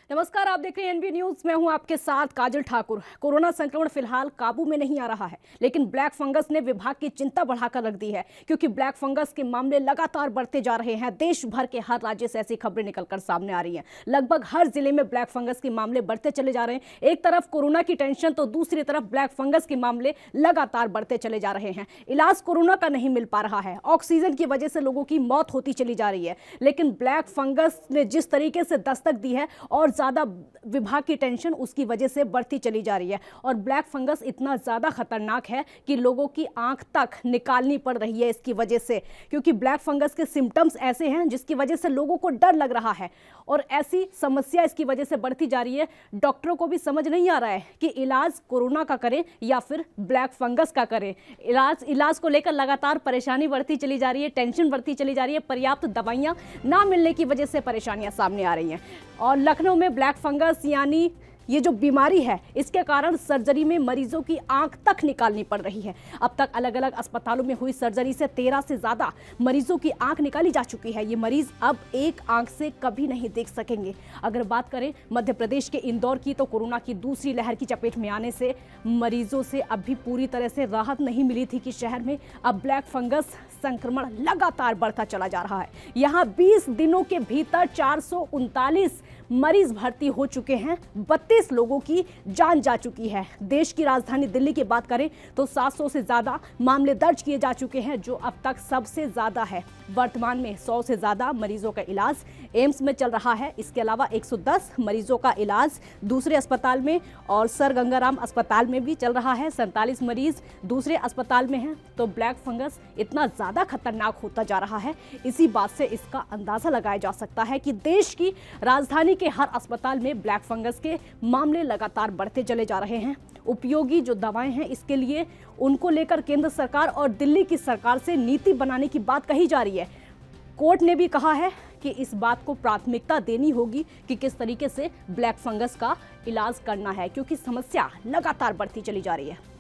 नमस्कार, आप देख रहे हैं एनबी न्यूज। मैं हूं आपके साथ काजल ठाकुर। कोरोना संक्रमण फिलहाल काबू में नहीं आ रहा है, लेकिन ब्लैक फंगस ने विभाग की चिंता बढ़ाकर रख दी है, क्योंकि ब्लैक फंगस के मामले लगातार बढ़ते जा रहे हैं। देश भर के हर राज्य से ऐसी खबरें निकलकर सामने आ रही हैं। लगभग हर जिले में ब्लैक फंगस के मामले बढ़ते चले जा रहे हैं। एक तरफ कोरोना की टेंशन तो दूसरी तरफ ब्लैक फंगस के मामले लगातार बढ़ते चले जा रहे हैं। इलाज कोरोना का नहीं मिल पा रहा है, ऑक्सीजन की वजह से लोगों की मौत होती चली जा रही है, लेकिन ब्लैक फंगस ने जिस तरीके से दस्तक दी है और ज्यादा विभाग की टेंशन उसकी वजह से बढ़ती चली जा रही है। और ब्लैक फंगस इतना ज्यादा खतरनाक है कि लोगों की आंख तक निकालनी पड़ रही है इसकी वजह से, क्योंकि ब्लैक फंगस के सिम्टम्स ऐसे हैं जिसकी वजह से लोगों को डर लग रहा है और ऐसी समस्या इसकी वजह से बढ़ती जा रही है। डॉक्टरों को भी समझ नहीं आ रहा है कि इलाज कोरोना का करें या फिर ब्लैक फंगस का करें। इलाज को लेकर लगातार परेशानी बढ़ती चली जा रही है, टेंशन बढ़ती चली जा रही है। पर्याप्त दवाइयां ना मिलने की वजह से परेशानियां सामने आ रही हैं। और लखनऊ में ब्लैक फंगस यानी ये जो बीमारी है, इसके कारण सर्जरी में मरीजों की आंख तक निकालनी पड़ रही है। अब तक अलग अलग अस्पतालों में हुई सर्जरी से 13 से ज्यादा मरीजों की आंख निकाली जा चुकी है। ये मरीज अब एक आंख से कभी नहीं देख सकेंगे। अगर बात करें मध्य प्रदेश के इंदौर की, तो कोरोना की दूसरी लहर की चपेट में आने से मरीजों से अब भी पूरी तरह से राहत नहीं मिली थी कि शहर में अब ब्लैक फंगस संक्रमण लगातार बढ़ता चला जा रहा है। यहाँ 20 दिनों के भीतर 439 मरीज भर्ती हो चुके हैं, 32 लोगों की जान जा चुकी है। देश की राजधानी दिल्ली की बात करें तो 700 से ज्यादा मामले दर्ज किए जा चुके हैं, जो अब तक सबसे ज्यादा है। वर्तमान में 100 से ज्यादा मरीजों का इलाज एम्स में चल रहा है। इसके अलावा 110 मरीजों का इलाज दूसरे अस्पताल में और सर गंगाराम अस्पताल में भी चल रहा है। 47 मरीज दूसरे अस्पताल में हैं। तो ब्लैक फंगस इतना ज्यादा खतरनाक होता जा रहा है, इसी बात से इसका अंदाजा लगाया जा सकता है कि देश की राजधानी के हर अस्पताल में ब्लैक फंगस के मामले लगातार बढ़ते चले जा रहे हैं। उपयोगी जो दवाएं हैं, इसके लिए उनको लेकर केंद्र सरकार और दिल्ली की सरकार से नीति बनाने की बात कही जा रही है। कोर्ट ने भी कहा है कि इस बात को प्राथमिकता देनी होगी कि किस तरीके से ब्लैक फंगस का इलाज करना है, क्योंकि समस्या लगातार बढ़ती चली जा रही है।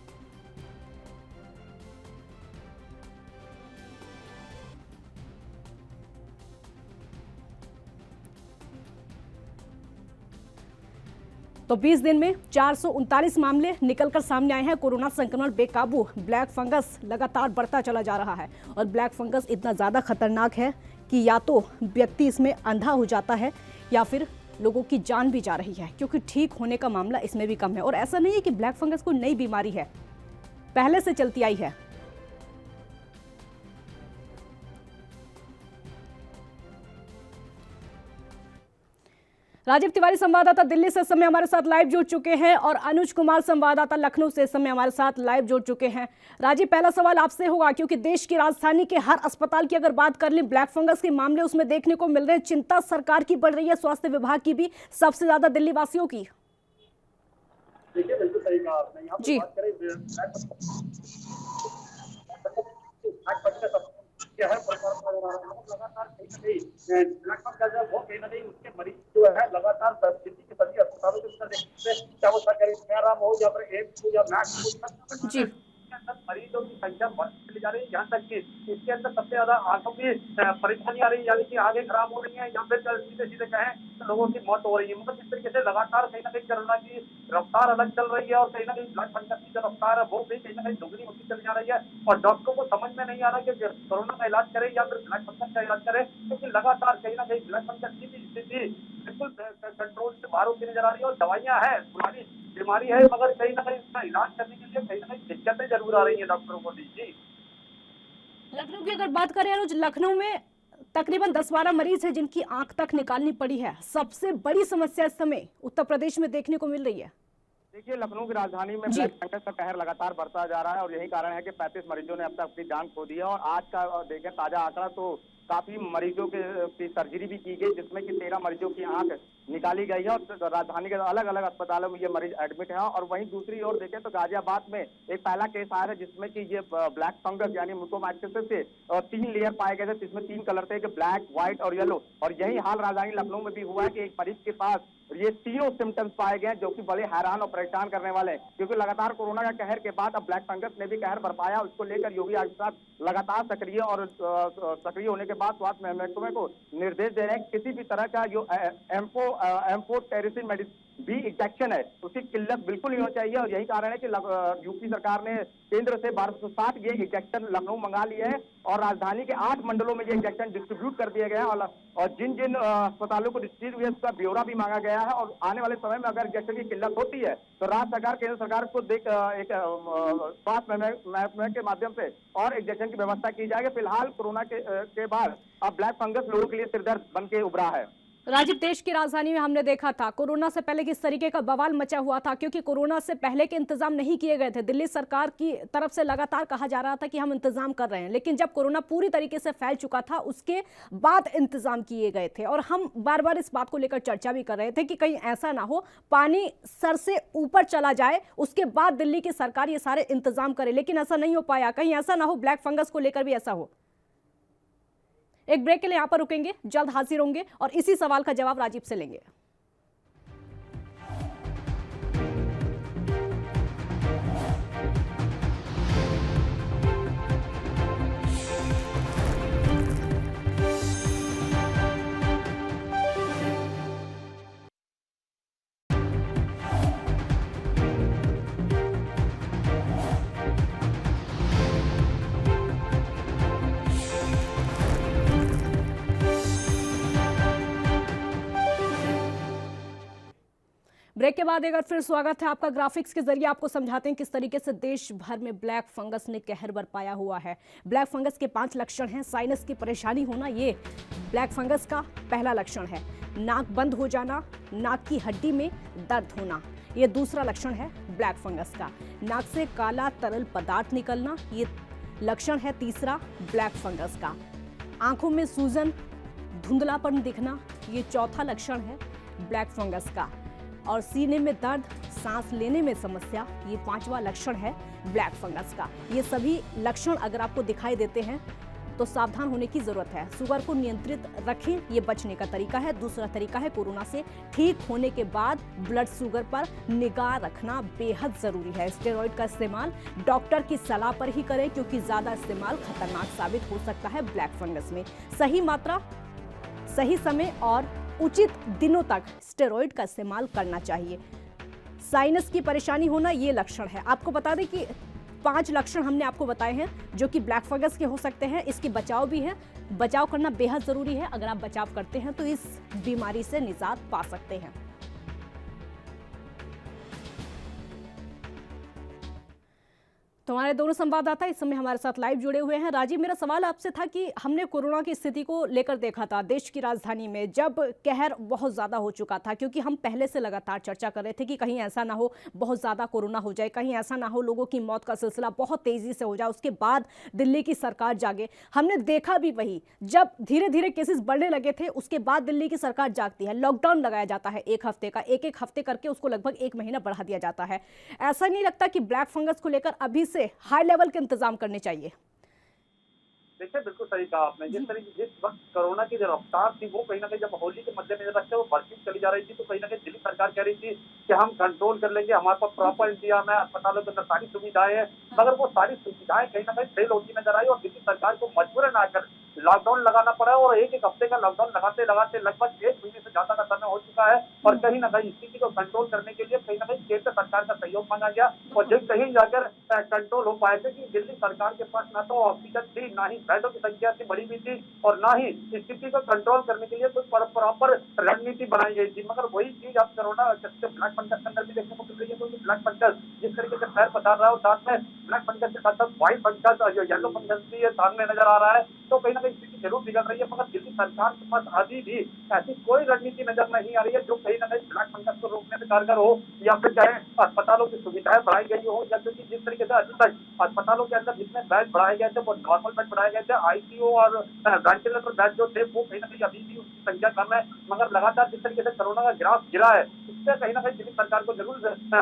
तो 20 दिन में 439 मामले निकलकर सामने आए हैं। कोरोना संक्रमण बेकाबू, ब्लैक फंगस लगातार बढ़ता चला जा रहा है। और ब्लैक फंगस इतना ज़्यादा खतरनाक है कि या तो व्यक्ति इसमें अंधा हो जाता है या फिर लोगों की जान भी जा रही है, क्योंकि ठीक होने का मामला इसमें भी कम है। और ऐसा नहीं है कि ब्लैक फंगस कोई नई बीमारी है, पहले से चलती आई है। राजीव तिवारी संवाददाता दिल्ली से समय हमारे साथ लाइव जुड़ चुके हैं और अनुज कुमार संवाददाता लखनऊ से समय हमारे साथ लाइव जुड़ चुके हैं। राजीव, पहला सवाल आपसे होगा, क्योंकि देश की राजधानी के हर अस्पताल की अगर बात कर लें, ब्लैक फंगस के मामले उसमें देखने को मिल रहे हैं। चिंता सरकार की बढ़ रही है, स्वास्थ्य विभाग की भी, सबसे ज्यादा दिल्ली वासियों की। देखिए, बिल्कुल सही कहा आपने। यहाँ जी, बात करें लगातार कहीं वो कहीं ना कहीं उसके मरीज जो है लगातार दिल्ली के सभी अस्पतालों के अंदर चाहे वो सरकारी हो या फिर एम्स हो या मैक्स जी, मरीजों की संख्या बढ़ती चली जा रही है। यहाँ तक कि इसके अंदर सबसे ज्यादा आंखों की परेशानी आ रही है, यानी कि आंखें खराब हो रही है या फिर सीधे सीधे कहें तो लोगों की मौत हो रही है। मतलब इस तरीके से लगातार कहीं ना कहीं कोरोना की रफ्तार अलग चल रही है और कहीं ना कहीं ब्लड फंगस की जो रफ्तार है वो भी कहीं ना कहीं दुगनी होती चली जा रही है। और डॉक्टरों को समझ में नहीं आ रहा कि कोरोना का इलाज करें या फिर ब्लड फंगस का इलाज करें, क्योंकि लगातार कहीं ना कहीं ब्लड फंगस की भी स्थिति बिल्कुल कंट्रोल से बाहर होती नजर आ रही है। और दवाइयां हैं, पुरानी बीमारी है, मगर कहीं ना कहीं इसका इलाज करने के लिए कहीं ना कहीं दिक्कतें जरूर आ रही है डॉक्टरों को भी। जी, लखनऊ की अगर बात करें अनुज, लखनऊ में तकरीबन 10-12 मरीज हैं जिनकी आंख तक निकालनी पड़ी है। सबसे बड़ी समस्या इस समय उत्तर प्रदेश में देखने को मिल रही है। देखिए, लखनऊ की राजधानी में ब्लैक फंगस का कहर लगातार बढ़ता जा रहा है और यही कारण है कि 35 मरीजों ने अब तक अपनी जान खो दी है। और आज का देखें ताजा आंकड़ा तो काफी मरीजों की सर्जरी भी की गई, जिसमें कि 13 मरीजों की आंख निकाली गई है और राजधानी के अलग अलग अस्पतालों में ये मरीज एडमिट है। और वहीं दूसरी ओर देखें तो गाजियाबाद में एक पहला केस आया है जिसमें कि ये ब्लैक फंगस यानी म्यूकोमाइकोसिस से 3 लेयर पाए गए थे, जिसमें 3 कलर थे, ब्लैक, व्हाइट और येलो। और यही हाल राजधानी लखनऊ में भी हुआ है कि एक मरीज के पास ये तीनों सिम्टम्स पाए गए, जो कि बड़े हैरान और परेशान करने वाले हैं, क्योंकि लगातार कोरोना का कहर के बाद अब ब्लैक फंगस ने भी कहर बरपाया। उसको लेकर योगी आदित्यनाथ लगातार सक्रिय होने के बाद स्वास्थ्य महकमे को निर्देश दे रहे हैं किसी भी तरह का जो एम्फोटेरिसिन मेडिसिन भी इंजेक्शन है उसकी किल्लत बिल्कुल नहीं होनी चाहिए। और यही कारण है कि यूपी सरकार ने केंद्र से 1260 ये इंजेक्शन लखनऊ मंगा लिए हैं और राजधानी के 8 मंडलों में ये इंजेक्शन डिस्ट्रीब्यूट कर दिए गए हैं। और जिन जिन अस्पतालों को डिस्ट्रीब्यूट हुए उसका ब्यौरा भी मांगा गया है। और आने वाले समय में अगर इंजेक्शन की किल्लत होती है तो राज्य सरकार केंद्र सरकार को एक स्वास्थ्य महकमे के माध्यम से और इंजेक्शन की व्यवस्था की जाएगी। फिलहाल कोरोना के बाद अब ब्लैक फंगस लोगों के लिए सिरदर्द बन के उभरा है। राजीव, देश की राजधानी में हमने देखा था कोरोना से पहले किस तरीके का बवाल मचा हुआ था, क्योंकि कोरोना से पहले के इंतजाम नहीं किए गए थे। दिल्ली सरकार की तरफ से लगातार कहा जा रहा था कि हम इंतजाम कर रहे हैं, लेकिन जब कोरोना पूरी तरीके से फैल चुका था उसके बाद इंतजाम किए गए थे। और हम बार बार इस बात को लेकर चर्चा भी कर रहे थे कि कहीं ऐसा ना हो पानी सर से ऊपर चला जाए, उसके बाद दिल्ली की सरकार ये सारे इंतजाम करे, लेकिन ऐसा नहीं हो पाया। कहीं ऐसा ना हो ब्लैक फंगस को लेकर भी ऐसा हो। एक ब्रेक के लिए यहां पर रुकेंगे, जल्द हाजिर होंगे और इसी सवाल का जवाब राजीव से लेंगे। ब्रेक के बाद एक बार फिर स्वागत है आपका। ग्राफिक्स के जरिए आपको समझाते हैं किस तरीके से देश भर में ब्लैक फंगस ने कहर बरपाया हुआ है। ब्लैक फंगस के 5 लक्षण हैं। साइनस की परेशानी होना ये ब्लैक फंगस का पहला लक्षण है। नाक बंद हो जाना, नाक की हड्डी में दर्द होना, ये दूसरा लक्षण है ब्लैक फंगस का। नाक से काला तरल पदार्थ निकलना, ये लक्षण है तीसरा ब्लैक फंगस का। आंखों में सूजन, धुंधलापन दिखना, ये चौथा लक्षण है ब्लैक फंगस का। और सीने में दर्द, सांस लेने में समस्या, ये 5वां लक्षण है ब्लैक फंगस का। ये सभी लक्षण अगर आपको दिखाई देते हैं तो सावधान होने की जरूरत है। शुगर को नियंत्रित रखें, ये बचने का तरीका है। दूसरा तरीका है कोरोना से ठीक होने के बाद ब्लड शुगर पर निगाह रखना बेहद जरूरी है। स्टेरॉइड का इस्तेमाल डॉक्टर की सलाह पर ही करें, क्योंकि ज्यादा इस्तेमाल खतरनाक साबित हो सकता है ब्लैक फंगस में। सही मात्रा, सही समय और उचित दिनों तक स्टेरॉइड का इस्तेमाल करना चाहिए। साइनस की परेशानी होना ये लक्षण है। आपको बता दें कि 5 लक्षण हमने आपको बताए हैं जो कि ब्लैक फंगस के हो सकते हैं। इसकी बचाव भी है, बचाव करना बेहद जरूरी है। अगर आप बचाव करते हैं तो इस बीमारी से निजात पा सकते हैं। तो हमारे दोनों संवाददाता इस समय हमारे साथ लाइव जुड़े हुए हैं। राजीव, मेरा सवाल आपसे था कि हमने कोरोना की स्थिति को लेकर देखा था देश की राजधानी में, जब कहर बहुत ज़्यादा हो चुका था, क्योंकि हम पहले से लगातार चर्चा कर रहे थे कि कहीं ऐसा ना हो बहुत ज़्यादा कोरोना हो जाए, कहीं ऐसा ना हो लोगों की मौत का सिलसिला बहुत तेज़ी से हो जाए, उसके बाद दिल्ली की सरकार जागे। हमने देखा भी वही, जब धीरे धीरे केसेस बढ़ने लगे थे उसके बाद दिल्ली की सरकार जागती है, लॉकडाउन लगाया जाता है 1 हफ्ते का, एक हफ्ते करके उसको लगभग 1 महीना बढ़ा दिया जाता है। ऐसा नहीं लगता कि ब्लैक फंगस को लेकर अभी से हाई लेवल के इंतजाम करने चाहिए? देखिए, बिल्कुल सही कहा आपने। जिस वक्त कोरोना की जो रफ्तार थी वो कहीं ना कहीं जब होली के मद्देनजर रखते वो बढ़ती चली जा रही थी, तो कहीं ना कहीं दिल्ली सरकार कह रही थी कि हम कंट्रोल कर लेंगे, हमारे पास प्रॉपर इंतजाम है, अस्पतालों के अंदर सारी सुविधाएं हैं। मगर वो सारी सुविधाएं कहीं ना कहीं फेल होती नजर आई और दिल्ली सरकार को मजबूरन आकर लॉकडाउन लगाना पड़ा। और एक हफ्ते का लॉकडाउन लगाते लगाते लगभग 1 महीने से ज्यादा का समय हो चुका है। और कहीं ना कहीं स्थिति को कंट्रोल करने के लिए कहीं ना कहीं केंद्र सरकार का सहयोग मांगा गया और जब कहीं जाकर कंट्रोल हो पाए थे कि दिल्ली सरकार के पास ना तो ऑक्सीजन थी, ना ही बेडों की संख्या से बड़ी हुई थी और ना ही स्थिति को कंट्रोल करने के लिए कोई प्रॉपर रणनीति बनाई गई थी। मगर वही चीज अब कोरोना ब्लैक फंगस के अंदर भी देखने को मिल रही है, क्योंकि ब्लैक फंगस जिस तरीके से पैर पसार रहा है और साथ में ब्लैक फंगस के साथ साथ व्हाइट फंगस और येलो फंगस भी सामने नजर आ रहा है, तो कहीं ना कहीं स्थिति जरूर बिगड़ रही है। मगर दिल्ली सरकार के पास अभी भी ऐसी कोई रणनीति नजर नहीं आ रही है जो कहीं ना कहीं ब्लैक फंगस को रोकने में कारगर हो, या फिर चाहे अस्पतालों की सुविधाएं बढ़ाई गई हो, या क्योंकि जिस तरीके से अभी तक अस्पतालों के अंदर जितने बेड बढ़ाए गए थे वो नॉर्मल बेड बढ़ाए गए थे, आईसीयू और वेंटिलेटर बेड जो थे वो कहीं ना कहीं अभी भी उसकी संख्या कम है। मगर लगातार जिस तरीके से कोरोना का ग्राफ गिरा है इससे कहीं ना कहीं दिल्ली सरकार को जरूर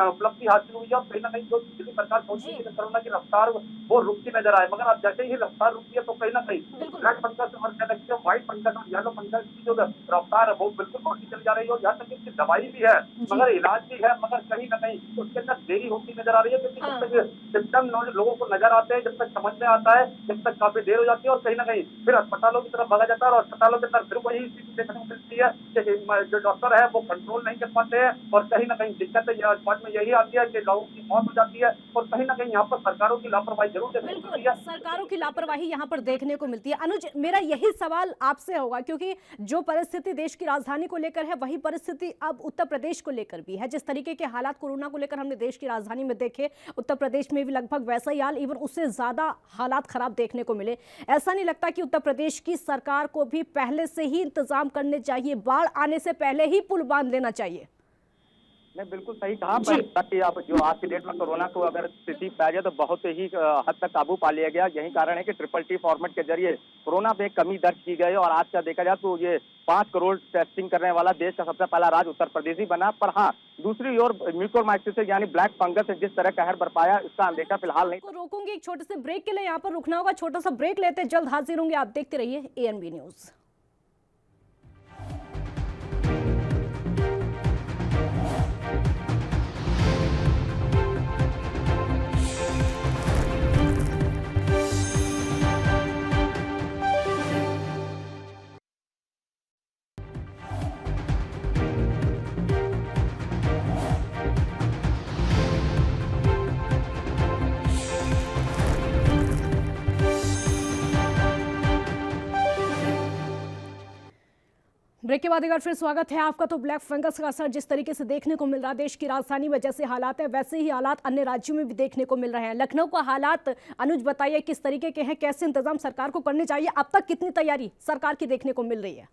उपलब्धि हासिल हुई है और कहीं ना कहीं जो दिल्ली सरकार सोचती है कि कोरोना की रफ्तार वो रुकती नजर आए, मगर अब जैसे ही रफ्तार रुकती है तो कहीं ना कहीं रेड फंगस और क्या कहते हैं व्हाइट फंगस और येलो फंगस की जो रफ्तार है वो बिल्कुल बढ़ती चली जा रही है और यहाँ तक कि इसकी दवाई भी है मगर इलाज भी है, मगर कहीं ना कहीं उसके अंदर देरी होती नजर आ रही है क्योंकि जब तक सिम्टम लोगों को नजर आते हैं, जब तक समझ में आता है, जब तक काफी देर हो जाती है और कहीं ना कहीं फिर अस्पतालों की तरफ भागा जाता है और अस्पतालों के अंदर फिर वही स्थिति देखने को मिलती है कि जो डॉक्टर है वो कंट्रोल नहीं कर पाते हैं और कहीं ना कहीं दिक्कत बाद में यही आती है कि लोगों की मौत हो जाती है और कहीं ना कहीं यहाँ पर सरकारों की लापरवाही जरूर देखने को मिलती है। सरकारों की लापरवाही यहाँ पर देखने को मिलती है। अनुज, मेरा यही सवाल आपसे होगा क्योंकि जो परिस्थिति देश की राजधानी को लेकर है वही परिस्थिति अब उत्तर प्रदेश को लेकर भी है। जिस तरीके के हालात कोरोना को लेकर हमने देश की राजधानी में देखे, उत्तर प्रदेश में भी लगभग वैसा ही हाल, इवन उससे ज्यादा हालात खराब देखने को मिले। ऐसा नहीं लगता कि उत्तर प्रदेश की सरकार को भी पहले से ही इंतजाम करने चाहिए, बाढ़ आने से पहले ही पुल बांध लेना चाहिए? नहीं, बिल्कुल सही कहा। कि अब जो आज की डेट में कोरोना को अगर स्थिति पाया जाए तो बहुत ही हद तक काबू पा लिया गया। यही कारण है कि ट्रिपल फॉर्मेट के जरिए कोरोना पे कमी दर्ज की गई और आज का देखा जाए तो ये 5 करोड़ टेस्टिंग करने वाला देश का सबसे पहला राज्य उत्तर प्रदेश ही बना। पर हाँ, दूसरी ओर म्यूकोरमाइकोसिस यानी ब्लैक फंगस से जिस तरह कहर बरपाया, इसका अनदेखा फिलहाल नहीं। रोकूंगी, एक छोटे से ब्रेक के लिए यहाँ पर रुकना होगा। छोटा सा ब्रेक लेते, जल्द हाजिर होंगे। आप देखते रहिए एएनबी न्यूज। ब्रेक के बाद एक बार फिर स्वागत है आपका। तो ब्लैक फंगस का असर जिस तरीके से देखने को मिल रहा है देश की राजधानी में, जैसे हालात है वैसे ही हालात अन्य राज्यों में भी देखने को मिल रहे हैं। लखनऊ का हालात अनुज बताइए किस तरीके के हैं, कैसे इंतजाम सरकार को करने चाहिए, अब तक कितनी तैयारी सरकार की देखने को मिल रही है?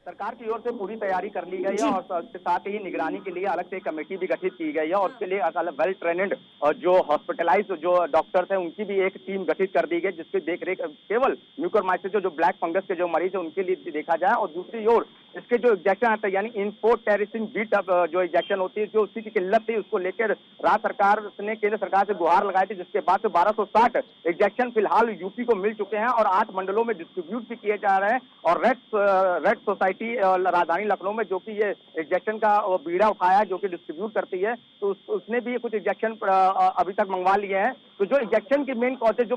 सरकार की ओर से पूरी तैयारी कर ली गई है और उसके साथ ही निगरानी के लिए अलग से कमेटी भी गठित की गई है और उसके लिए वेल ट्रेनेड और जो हॉस्पिटलाइज जो डॉक्टर्स हैं उनकी भी एक टीम गठित कर दी गई जिसकी देखरेख केवल म्यूकोरमाइकोसिस जो ब्लैक फंगस के जो मरीज है उनके लिए देखा जाए। और दूसरी ओर इसके जो इंजेक्शन आता है यानी इन्फोटेरिसिन बीट जो इंजेक्शन होती है, जो उसी की किल्लत थी, उसको लेकर राज्य सरकार ने केंद्र सरकार से गुहार लगाई थी, जिसके बाद से 1260 इंजेक्शन फिलहाल यूपी को मिल चुके हैं और 8 मंडलों में डिस्ट्रीब्यूट भी किए जा रहे हैं। और रेड सोसाइटी राजधानी लखनऊ में जो कि ये इंजेक्शन का बीड़ा उठाया जो कि डिस्ट्रीब्यूट करती है, तो उसने भी कुछ इंजेक्शन अभी तक मंगवा लिए हैं। तो जो इंजेक्शन की मेन कॉजेज जो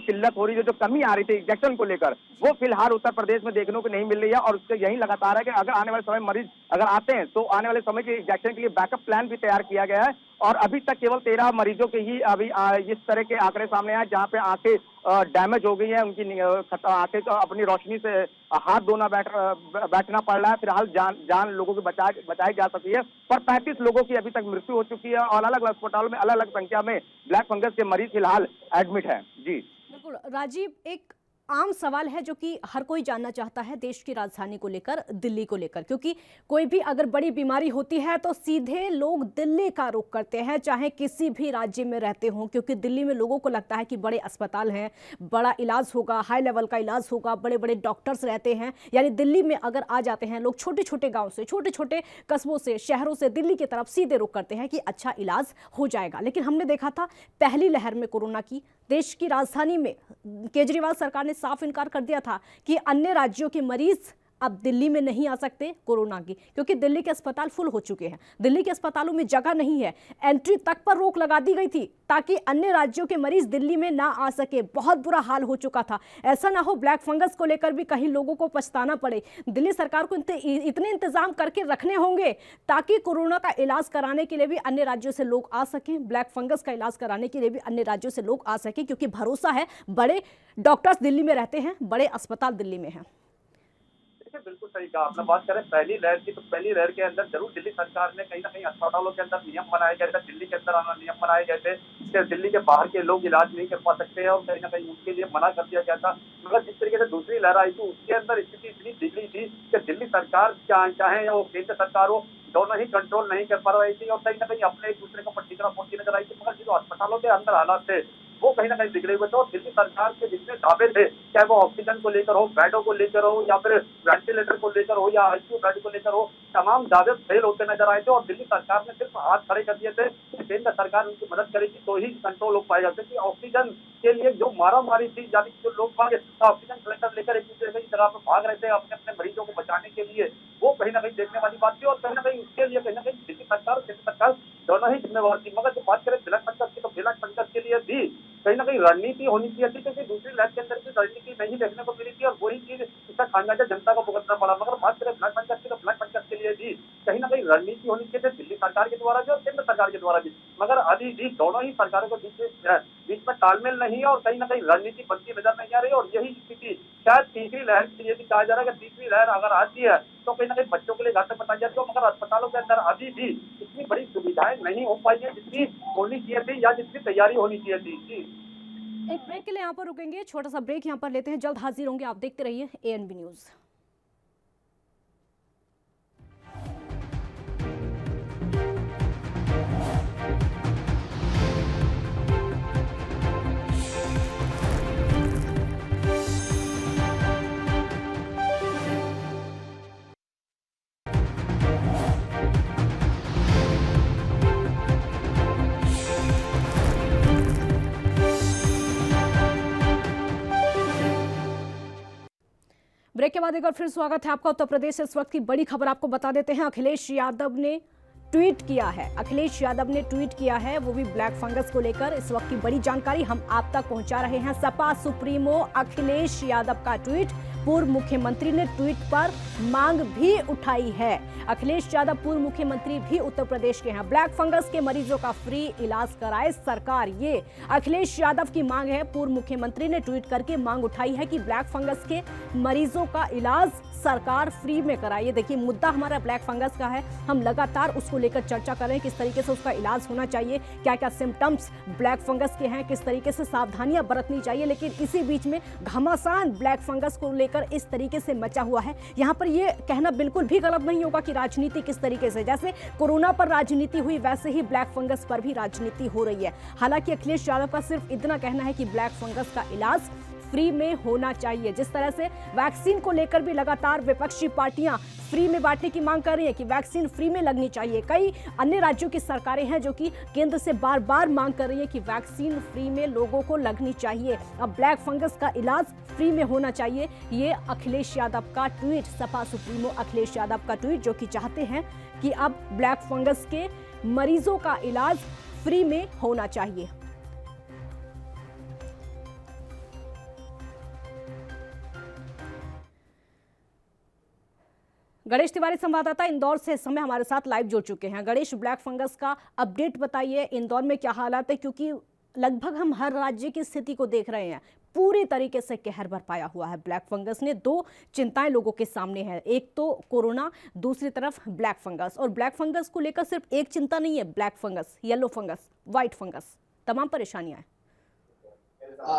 किल्लत हो रही है, जो कमी आ रही थी इंजेक्शन को लेकर, वो फिलहाल उत्तर प्रदेश में देखने को नहीं मिल रही है। और उससे यही लगातार है कि अगर आने वाले समय मरीज अगर आते हैं तो आने वाले समय के इंजेक्शन के लिए बैकअप प्लान भी तैयार किया गया है। और अभी तक केवल 13 मरीजों के ही अभी इस तरह के आंकड़े सामने आए जहां पे आंखें डैमेज हो गई हैं, उनकी आंखें तो अपनी रोशनी से हाथ धोना बैठना पड़ रहा है। फिलहाल जान लोगों की बचाई जा सकती है, पर 35 लोगों की अभी तक मृत्यु हो चुकी है और अलग अलग अस्पतालों में अलग अलग संख्या में ब्लैक फंगस के मरीज फिलहाल एडमिट है। जी बिल्कुल राजीव, एक आम सवाल है जो कि हर कोई जानना चाहता है देश की राजधानी को लेकर, दिल्ली को लेकर, क्योंकि कोई भी अगर बड़ी बीमारी होती है तो सीधे लोग दिल्ली का रुख करते हैं, चाहे किसी भी राज्य में रहते हों, क्योंकि दिल्ली में लोगों को लगता है कि बड़े अस्पताल हैं, बड़ा इलाज होगा, हाई लेवल का इलाज होगा, बड़े बड़े डॉक्टर्स रहते हैं। यानी दिल्ली में अगर आ जाते हैं लोग छोटे छोटे गाँव से, छोटे छोटे कस्बों से, शहरों से दिल्ली की तरफ सीधे रुख करते हैं कि अच्छा इलाज हो जाएगा। लेकिन हमने देखा था पहली लहर में कोरोना की देश की राजधानी में केजरीवाल सरकार ने साफ इनकार कर दिया था कि अन्य राज्यों के मरीज अब दिल्ली में नहीं आ सकते कोरोना की, क्योंकि दिल्ली के अस्पताल फुल हो चुके हैं, दिल्ली के अस्पतालों में जगह नहीं है। एंट्री तक पर रोक लगा दी गई थी ताकि अन्य राज्यों के मरीज दिल्ली में ना आ सके। बहुत बुरा हाल हो चुका था। ऐसा ना हो ब्लैक फंगस को लेकर भी कहीं लोगों को पछताना पड़े। दिल्ली सरकार को इतने इंतजाम करके रखने होंगे ताकि कोरोना का इलाज कराने के लिए भी अन्य राज्यों से लोग आ सकें, ब्लैक फंगस का इलाज कराने के लिए भी अन्य राज्यों से लोग आ सकें, क्योंकि भरोसा है, बड़े डॉक्टर्स दिल्ली में रहते हैं, बड़े अस्पताल दिल्ली में हैं। बिल्कुल सही कहा आपने। बात करें पहली लहर की, तो पहली लहर के अंदर जरूर दिल्ली सरकार ने कहीं ना कहीं अस्पतालों के अंदर नियम बनाए गए थे, दिल्ली के अंदर आना नियम बनाए गए थे कि दिल्ली के बाहर के लोग इलाज नहीं कर पा सकते हैं और कहीं ना कहीं उनके लिए मना कर दिया गया था। मगर जिस तरीके से दूसरी लहर आई थी उसके अंदर स्थिति इतनी बिगड़ी थी कि दिल्ली सरकार चाहे वो केंद्र सरकार हो, दोनों ही कंट्रोल नहीं कर पा रही थी और कहीं ना कहीं अपने एक दूसरे को पट्टी तरफ होती नजर आई थी। मगर जो अस्पतालों के अंदर हालात थे वो कहीं ना कहीं बिगड़े हुए थे और दिल्ली सरकार के जितने दावे थे, चाहे वो ऑक्सीजन को लेकर हो, बेडों को लेकर हो, या फिर वेंटिलेटर को लेकर हो, या आईसीयू बेड को लेकर हो, तमाम दावे फेल होते नजर आए थे और दिल्ली सरकार ने सिर्फ हाथ खड़े कर दिए थे कि केंद्र सरकार उनकी मदद करेगी तो ही कंट्रोल हो पाएगा, क्योंकि ऑक्सीजन के लिए जो मारामारी थी, यानी जो लोग ऑक्सीजन सिलेंडर लेकर एक दूसरे की जगह पर भाग रहे थे अपने अपने मरीजों को बचाने के लिए, वो कहीं ना कहीं देखने वाली बात थी। और कहीं ना कहीं उसके लिए कहीं ना कहीं दिल्ली सरकार और केंद्र सरकार दोनों ही जिम्मेवार थी। मगर जब बात करें ब्लैक फंगस की, तो ब्लैक फंगस के लिए भी कहीं ना कहीं रणनीति होनी चाहिए थी, क्योंकि दूसरी लहर के अंदर भी रणनीति नहीं देखने को मिली थी और वही चीज इसका खामियाजा जनता को भुगतना पड़ा। मगर बात करें ब्लैक फंगस की, तो ब्लैक फंगस के लिए भी कहीं ना कहीं रणनीति होनी चाहिए थी, दिल्ली सरकार के द्वारा भी और केंद्र सरकार के द्वारा भी। मगर अभी भी दोनों ही सरकारों के बीच में तालमेल नहीं है और कहीं ना कहीं रणनीति बनती नजर नहीं आ रही है। और यही स्थिति शायद तीसरी लहर के लिए भी कहा जा रहा है कि तीसरी लहर अगर आती है तो कहीं ना कहीं बच्चों के लिए घातक बताई जाती है। मगर अस्पतालों के अंदर अभी भी इतनी बड़ी सुविधाएं नहीं हो पाई है जितनी होनी चाहिए थी या जितनी तैयारी होनी चाहिए थी। जी, एक ब्रेक के लिए यहाँ पर रुकेंगे, छोटा सा ब्रेक यहाँ पर लेते हैं, जल्द हाजिर होंगे। आप देखते रहिए एएनबी न्यूज। ब्रेक के बाद एक बार फिर स्वागत है आपका। उत्तर प्रदेश से इस वक्त की बड़ी खबर आपको बता देते हैं। अखिलेश यादव ने ट्वीट किया है। अखिलेश यादव ने ट्वीट किया है, वो भी ब्लैक फंगस को लेकर। इस वक्त की बड़ी जानकारी हम आप तक पहुंचा रहे हैं। सपा सुप्रीमो अखिलेश यादव का ट्वीट। पूर्व मुख्यमंत्री ने ट्वीट पर मांग भी उठाई है। अखिलेश यादव पूर्व मुख्यमंत्री भी उत्तर प्रदेश के हैं। ब्लैक फंगस के मरीजों का फ्री इलाज कराए सरकार, ये अखिलेश यादव की मांग है। पूर्व मुख्यमंत्री ने ट्वीट करके मांग उठाई है कि ब्लैक फंगस के मरीजों का इलाज सरकार फ्री में कराए। देखिए, मुद्दा हमारा ब्लैक फंगस का है। हम लगातार उसको लेकर चर्चा कर रहे हैं, किस तरीके से उसका इलाज होना चाहिए, क्या क्या सिम्टम्स ब्लैक फंगस के हैं, किस तरीके से सावधानियां बरतनी चाहिए। लेकिन इसी बीच में घमासान ब्लैक फंगस को लेकर इस तरीके से मचा हुआ है। यहाँ पर यह कहना बिल्कुल भी गलत नहीं होगा कि राजनीति किस तरीके से, जैसे कोरोना पर राजनीति हुई वैसे ही ब्लैक फंगस पर भी राजनीति हो रही है। हालांकि अखिलेश यादव का सिर्फ इतना कहना है कि ब्लैक फंगस का इलाज फ्री में होना चाहिए। जिस तरह से वैक्सीन को लेकर भी लगातार विपक्षी पार्टियां फ्री में बांटने की मांग कर रही हैं कि वैक्सीन फ्री में लगनी चाहिए। कई अन्य राज्यों की सरकारें हैं जो कि केंद्र से बार बार मांग कर रही हैं कि वैक्सीन फ्री में लोगों को लगनी चाहिए। अब ब्लैक फंगस का इलाज फ्री में होना चाहिए, ये अखिलेश यादव का ट्वीट, सपा सुप्रीमो अखिलेश यादव का ट्वीट, जो कि चाहते हैं कि अब ब्लैक फंगस के मरीजों का इलाज फ्री में होना चाहिए। गणेश तिवारी संवाददाता इंदौर से इस समय हमारे साथ लाइव जुड़ चुके हैं। गणेश, ब्लैक फंगस का अपडेट बताइए, इंदौर में क्या हालात है, क्योंकि लगभग हम हर राज्य की स्थिति को देख रहे हैं। पूरी तरीके से कहर बरपाया हुआ है ब्लैक फंगस ने। दो चिंताएं लोगों के सामने है, एक तो कोरोना, दूसरी तरफ ब्लैक फंगस। और ब्लैक फंगस को लेकर सिर्फ एक चिंता नहीं है, black fungus, yellow fungus, white fungus, तमाम परेशानियां हैं।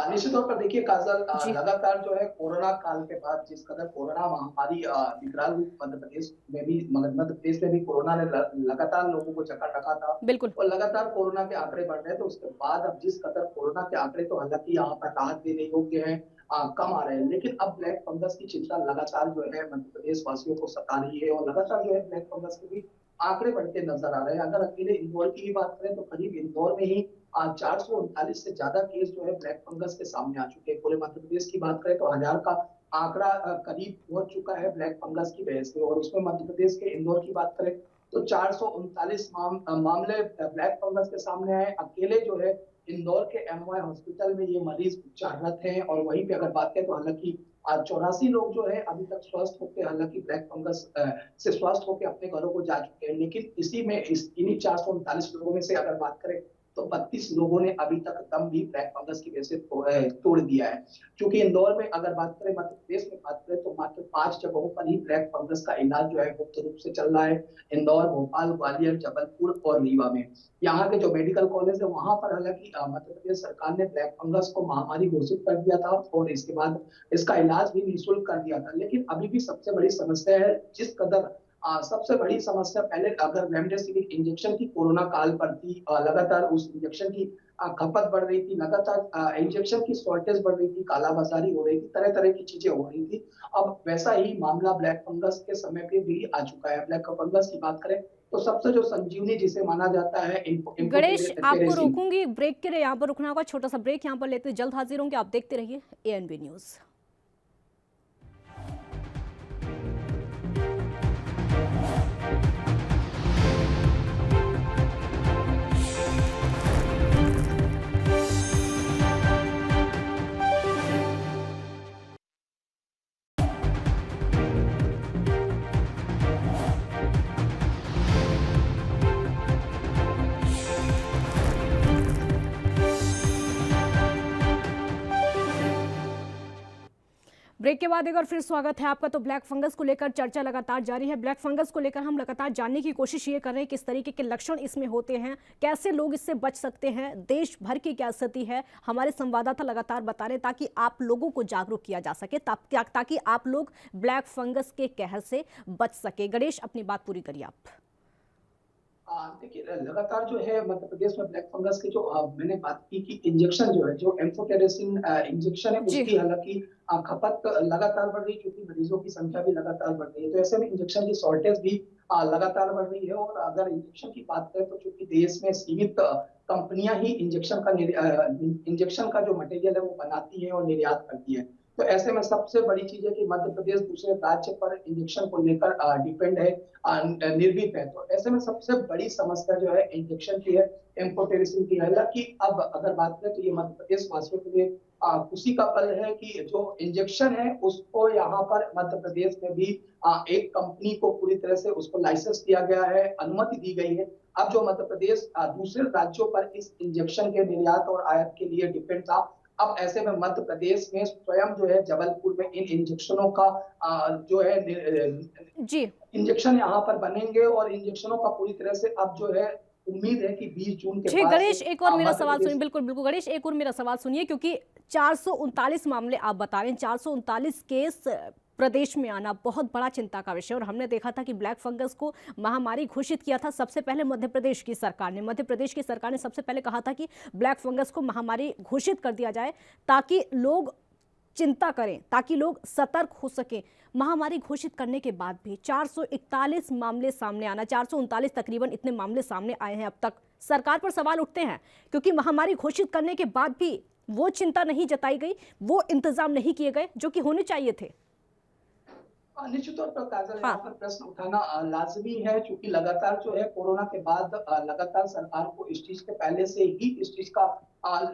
निश्चित तौर पर देखिए काजल, लगातार जो है कोरोना काल के बाद जिस कदर कोरोना महामारी विकराल रूप मध्य प्रदेश में भी कोरोना ने लगातार लोगों को जकड़ रखा था। बिल्कुल। और लगातार कोरोना के आंकड़े बढ़ रहे हैं, तो उसके बाद अब जिस कदर कोरोना के आंकड़े तो हालांकि यहाँ पर राहत देने योग्य है, कम आ रहे हैं, लेकिन अब ब्लैक फंगस की चिंता लगातार जो है मध्य प्रदेश वासियों को सता रही है और लगातार जो है ब्लैक फंगस के भी आंकड़े बढ़ते नजर आ रहे हैं। अगर अकेले इंदौर की ही बात करें तो करीब इंदौर में ही 439 से ज्यादा केस जो है ब्लैक फंगस के सामने आ चुके हैं। पूरे मध्य प्रदेश की बात करें तो 1000 का आंकड़ा करीब पहुंच चुका है ब्लैक फंगस की वजह से। और उसमें मध्य प्रदेश के इंदौर की बात करें तो 439 मामले ब्लैक फंगस के सामने आए। अकेले जो है इंदौर के एमवाई हॉस्पिटल में ये मरीज उपचाररत हैं। और वहीं पे अगर बात करें तो हालांकि 84 लोग जो है अभी तक स्वस्थ होकर, हालांकि ब्लैक फंगस से स्वस्थ होकर अपने घरों को जा चुके हैं। लेकिन इसी में इन्हीं 439 लोगों में से अगर बात करें तो 32 लोगों ने अभी तक दम भी ब्लैक फंगस की वजह से तोड़ दिया है। क्योंकि इंदौर में अगर बात करें, मध्य प्रदेश में बात करें तो मात्र 5 जगहों पर ही ब्लैक फंगस का इलाज जो है मुफ्त रूप से चल रहा है। इंदौर, भोपाल, ग्वालियर, जबलपुर और रीवा में। यहाँ के जो मेडिकल कॉलेज है वहां पर हालांकि मध्य प्रदेश सरकार ने ब्लैक फंगस को महामारी घोषित कर दिया था और इसके बाद इसका इलाज भी निःशुल्क कर दिया था। लेकिन अभी भी सबसे बड़ी समस्या है, जिस कदर सबसे बड़ी समस्या पहले अगर रेमडेसिविर इंजेक्शन की कोरोना काल पर थी, लगातार उस इंजेक्शन की खपत बढ़ रही थी, लगातार इंजेक्शन की शॉर्टेज बढ़ रही थी, कालाबाजारी हो रही थी, तरह तरह की चीजें हो रही थी। अब वैसा ही मामला ब्लैक फंगस के समय पे भी आ चुका है। ब्लैक फंगस की बात करें तो सबसे जो संजीवनी जिसे माना जाता है गणेश, आपको इंफोटेरेसिन। रोकूंगी, ब्रेक के लिए यहाँ पर रुकना होगा, छोटा सा ब्रेक यहाँ पर लेते हैं, जल्द हाजिर होंगे। आप देखते रहिए एएनबी न्यूज। ब्रेक के बाद एक बार फिर स्वागत है आपका। तो ब्लैक फंगस को लेकर चर्चा लगातार जारी है। ब्लैक फंगस को लेकर हम लगातार जानने की कोशिश ये कर रहे हैं किस तरीके के लक्षण इसमें होते हैं, कैसे लोग इससे बच सकते हैं, देश भर की क्या स्थिति है। हमारे संवाददाता लगातार बता रहे हैं ताकि आप लोगों को जागरूक किया जा सके, ताकि आप लोग ब्लैक फंगस के कहर से बच सके। गणेश, अपनी बात पूरी करिए आप। देखिए, लगातार जो है मध्य प्रदेश में ब्लैक फंगस की जो मैंने बात की कि इंजेक्शन जो है, जो एम्फोटेरेसिन इंजेक्शन है, जी। उसकी हालांकि खपत लगातार बढ़ रही है क्योंकि मरीजों की संख्या भी लगातार बढ़ रही है। तो ऐसे में इंजेक्शन की शॉर्टेज भी लगातार बढ़ रही है। और अगर इंजेक्शन की बात करें तो चूंकि देश में सीमित कंपनियां ही इंजेक्शन का जो मटेरियल है वो बनाती है और निर्यात करती है। तो ऐसे में सबसे बड़ी चीज है कि मध्य प्रदेश दूसरे राज्य पर इंजेक्शन को लेकर डिपेंड है, निर्भीत है। तो ऐसे में सबसे बड़ी समस्या जो है इंजेक्शन की है, एम्फोटेरेसिन की है। हालांकि अब अगर बात करें तो ये मध्य प्रदेश वासियों के लिए खुशी का पल है कि जो इंजेक्शन है उसको यहाँ पर मध्य प्रदेश में भी एक कंपनी को पूरी तरह से उसको लाइसेंस दिया गया है, अनुमति दी गई है। अब जो मध्य प्रदेश दूसरे राज्यों पर इस इंजेक्शन के निर्यात और आयात के लिए डिपेंड था, अब ऐसे में मध्य प्रदेश में स्वयं जो है जबलपुर में इन इंजेक्शनों का जो है जी इंजेक्शन यहाँ पर बनेंगे और इंजेक्शनों का पूरी तरह से अब जो है उम्मीद है कि 20 जून के जी। बाद गणेश, से एक और मेरा मध्य सवाल प्रदेश सुनिए। बिल्कुल बिल्कुल गणेश, एक और मेरा सवाल सुनिए, क्योंकि 439 मामले आप बता रहे हैं, 439 केस प्रदेश में आना बहुत बड़ा चिंता का विषय। और हमने देखा था कि ब्लैक फंगस को महामारी घोषित किया था सबसे पहले मध्य प्रदेश की सरकार ने। मध्य प्रदेश की सरकार ने सबसे पहले कहा था कि ब्लैक फंगस को महामारी घोषित कर दिया जाए ताकि लोग चिंता करें, ताकि लोग सतर्क हो सकें। महामारी घोषित करने के बाद भी 441 मामले सामने आना, 439 तकरीबन इतने मामले सामने आए हैं अब तक। सरकार पर सवाल उठते हैं क्योंकि महामारी घोषित करने के बाद भी वो चिंता नहीं जताई गई, वो इंतजाम नहीं किए गए जो कि होने चाहिए थे। निश्चित तौर पर काजल, यहाँ पर प्रश्न उठाना लाजमी है क्योंकि लगातार जो है कोरोना के बाद लगातार सरकार को इस चीज के पहले से ही इस चीज का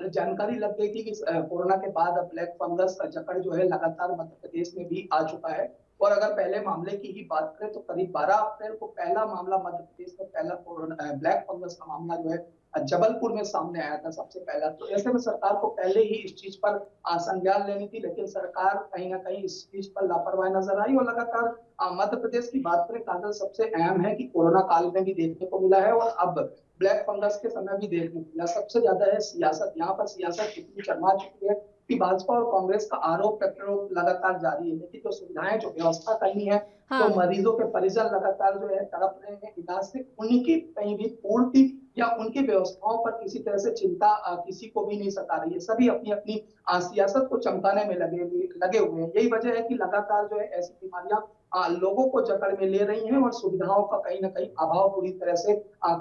जानकारी लग गई थी कि कोरोना के बाद अब ब्लैक फंगस का जकड़ जो है लगातार मध्य प्रदेश में भी आ चुका है। और अगर पहले मामले की ही बात करें तो करीब 12 अप्रैल को पहला मामला मध्य प्रदेश में पहला कोरोना ब्लैक फंगस का मामला जो है जबलपुर में सामने आया था सबसे पहला। तो ऐसे में सरकार को पहले ही इस चीज पर संज्ञान लेनी थी, लेकिन सरकार कहीं ना कहीं इस चीज पर लापरवाही नजर आई। और लगातार मध्य प्रदेश की बात करें काजल, सबसे अहम है कि कोरोना काल में भी देखने को मिला है और अब ब्लैक फंगस के समय भी देखने को मिला। सबसे ज्यादा है सियासत। यहाँ पर सियासत इतनी शर्मा चुकी है कि भाजपा और कांग्रेस का आरोप प्रत्यारोप लगातार जारी है। लेकिन जो सुविधाएं, जो व्यवस्था करनी है, तो मरीजों के परिजन लगातार जो है तड़प रहे हैं इलाज से, उनकी कहीं भी पूर्ति या उनकी व्यवस्थाओं पर किसी तरह से चिंता किसी को भी नहीं सता रही है। सभी अपनी अपनी सियासत को चमकाने में लगे हुए हैं। यही वजह है कि लगातार जो है ऐसी बीमारियां लोगों को जकड़ में ले रही हैं और सुविधाओं का कहीं ना कहीं अभाव पूरी तरह से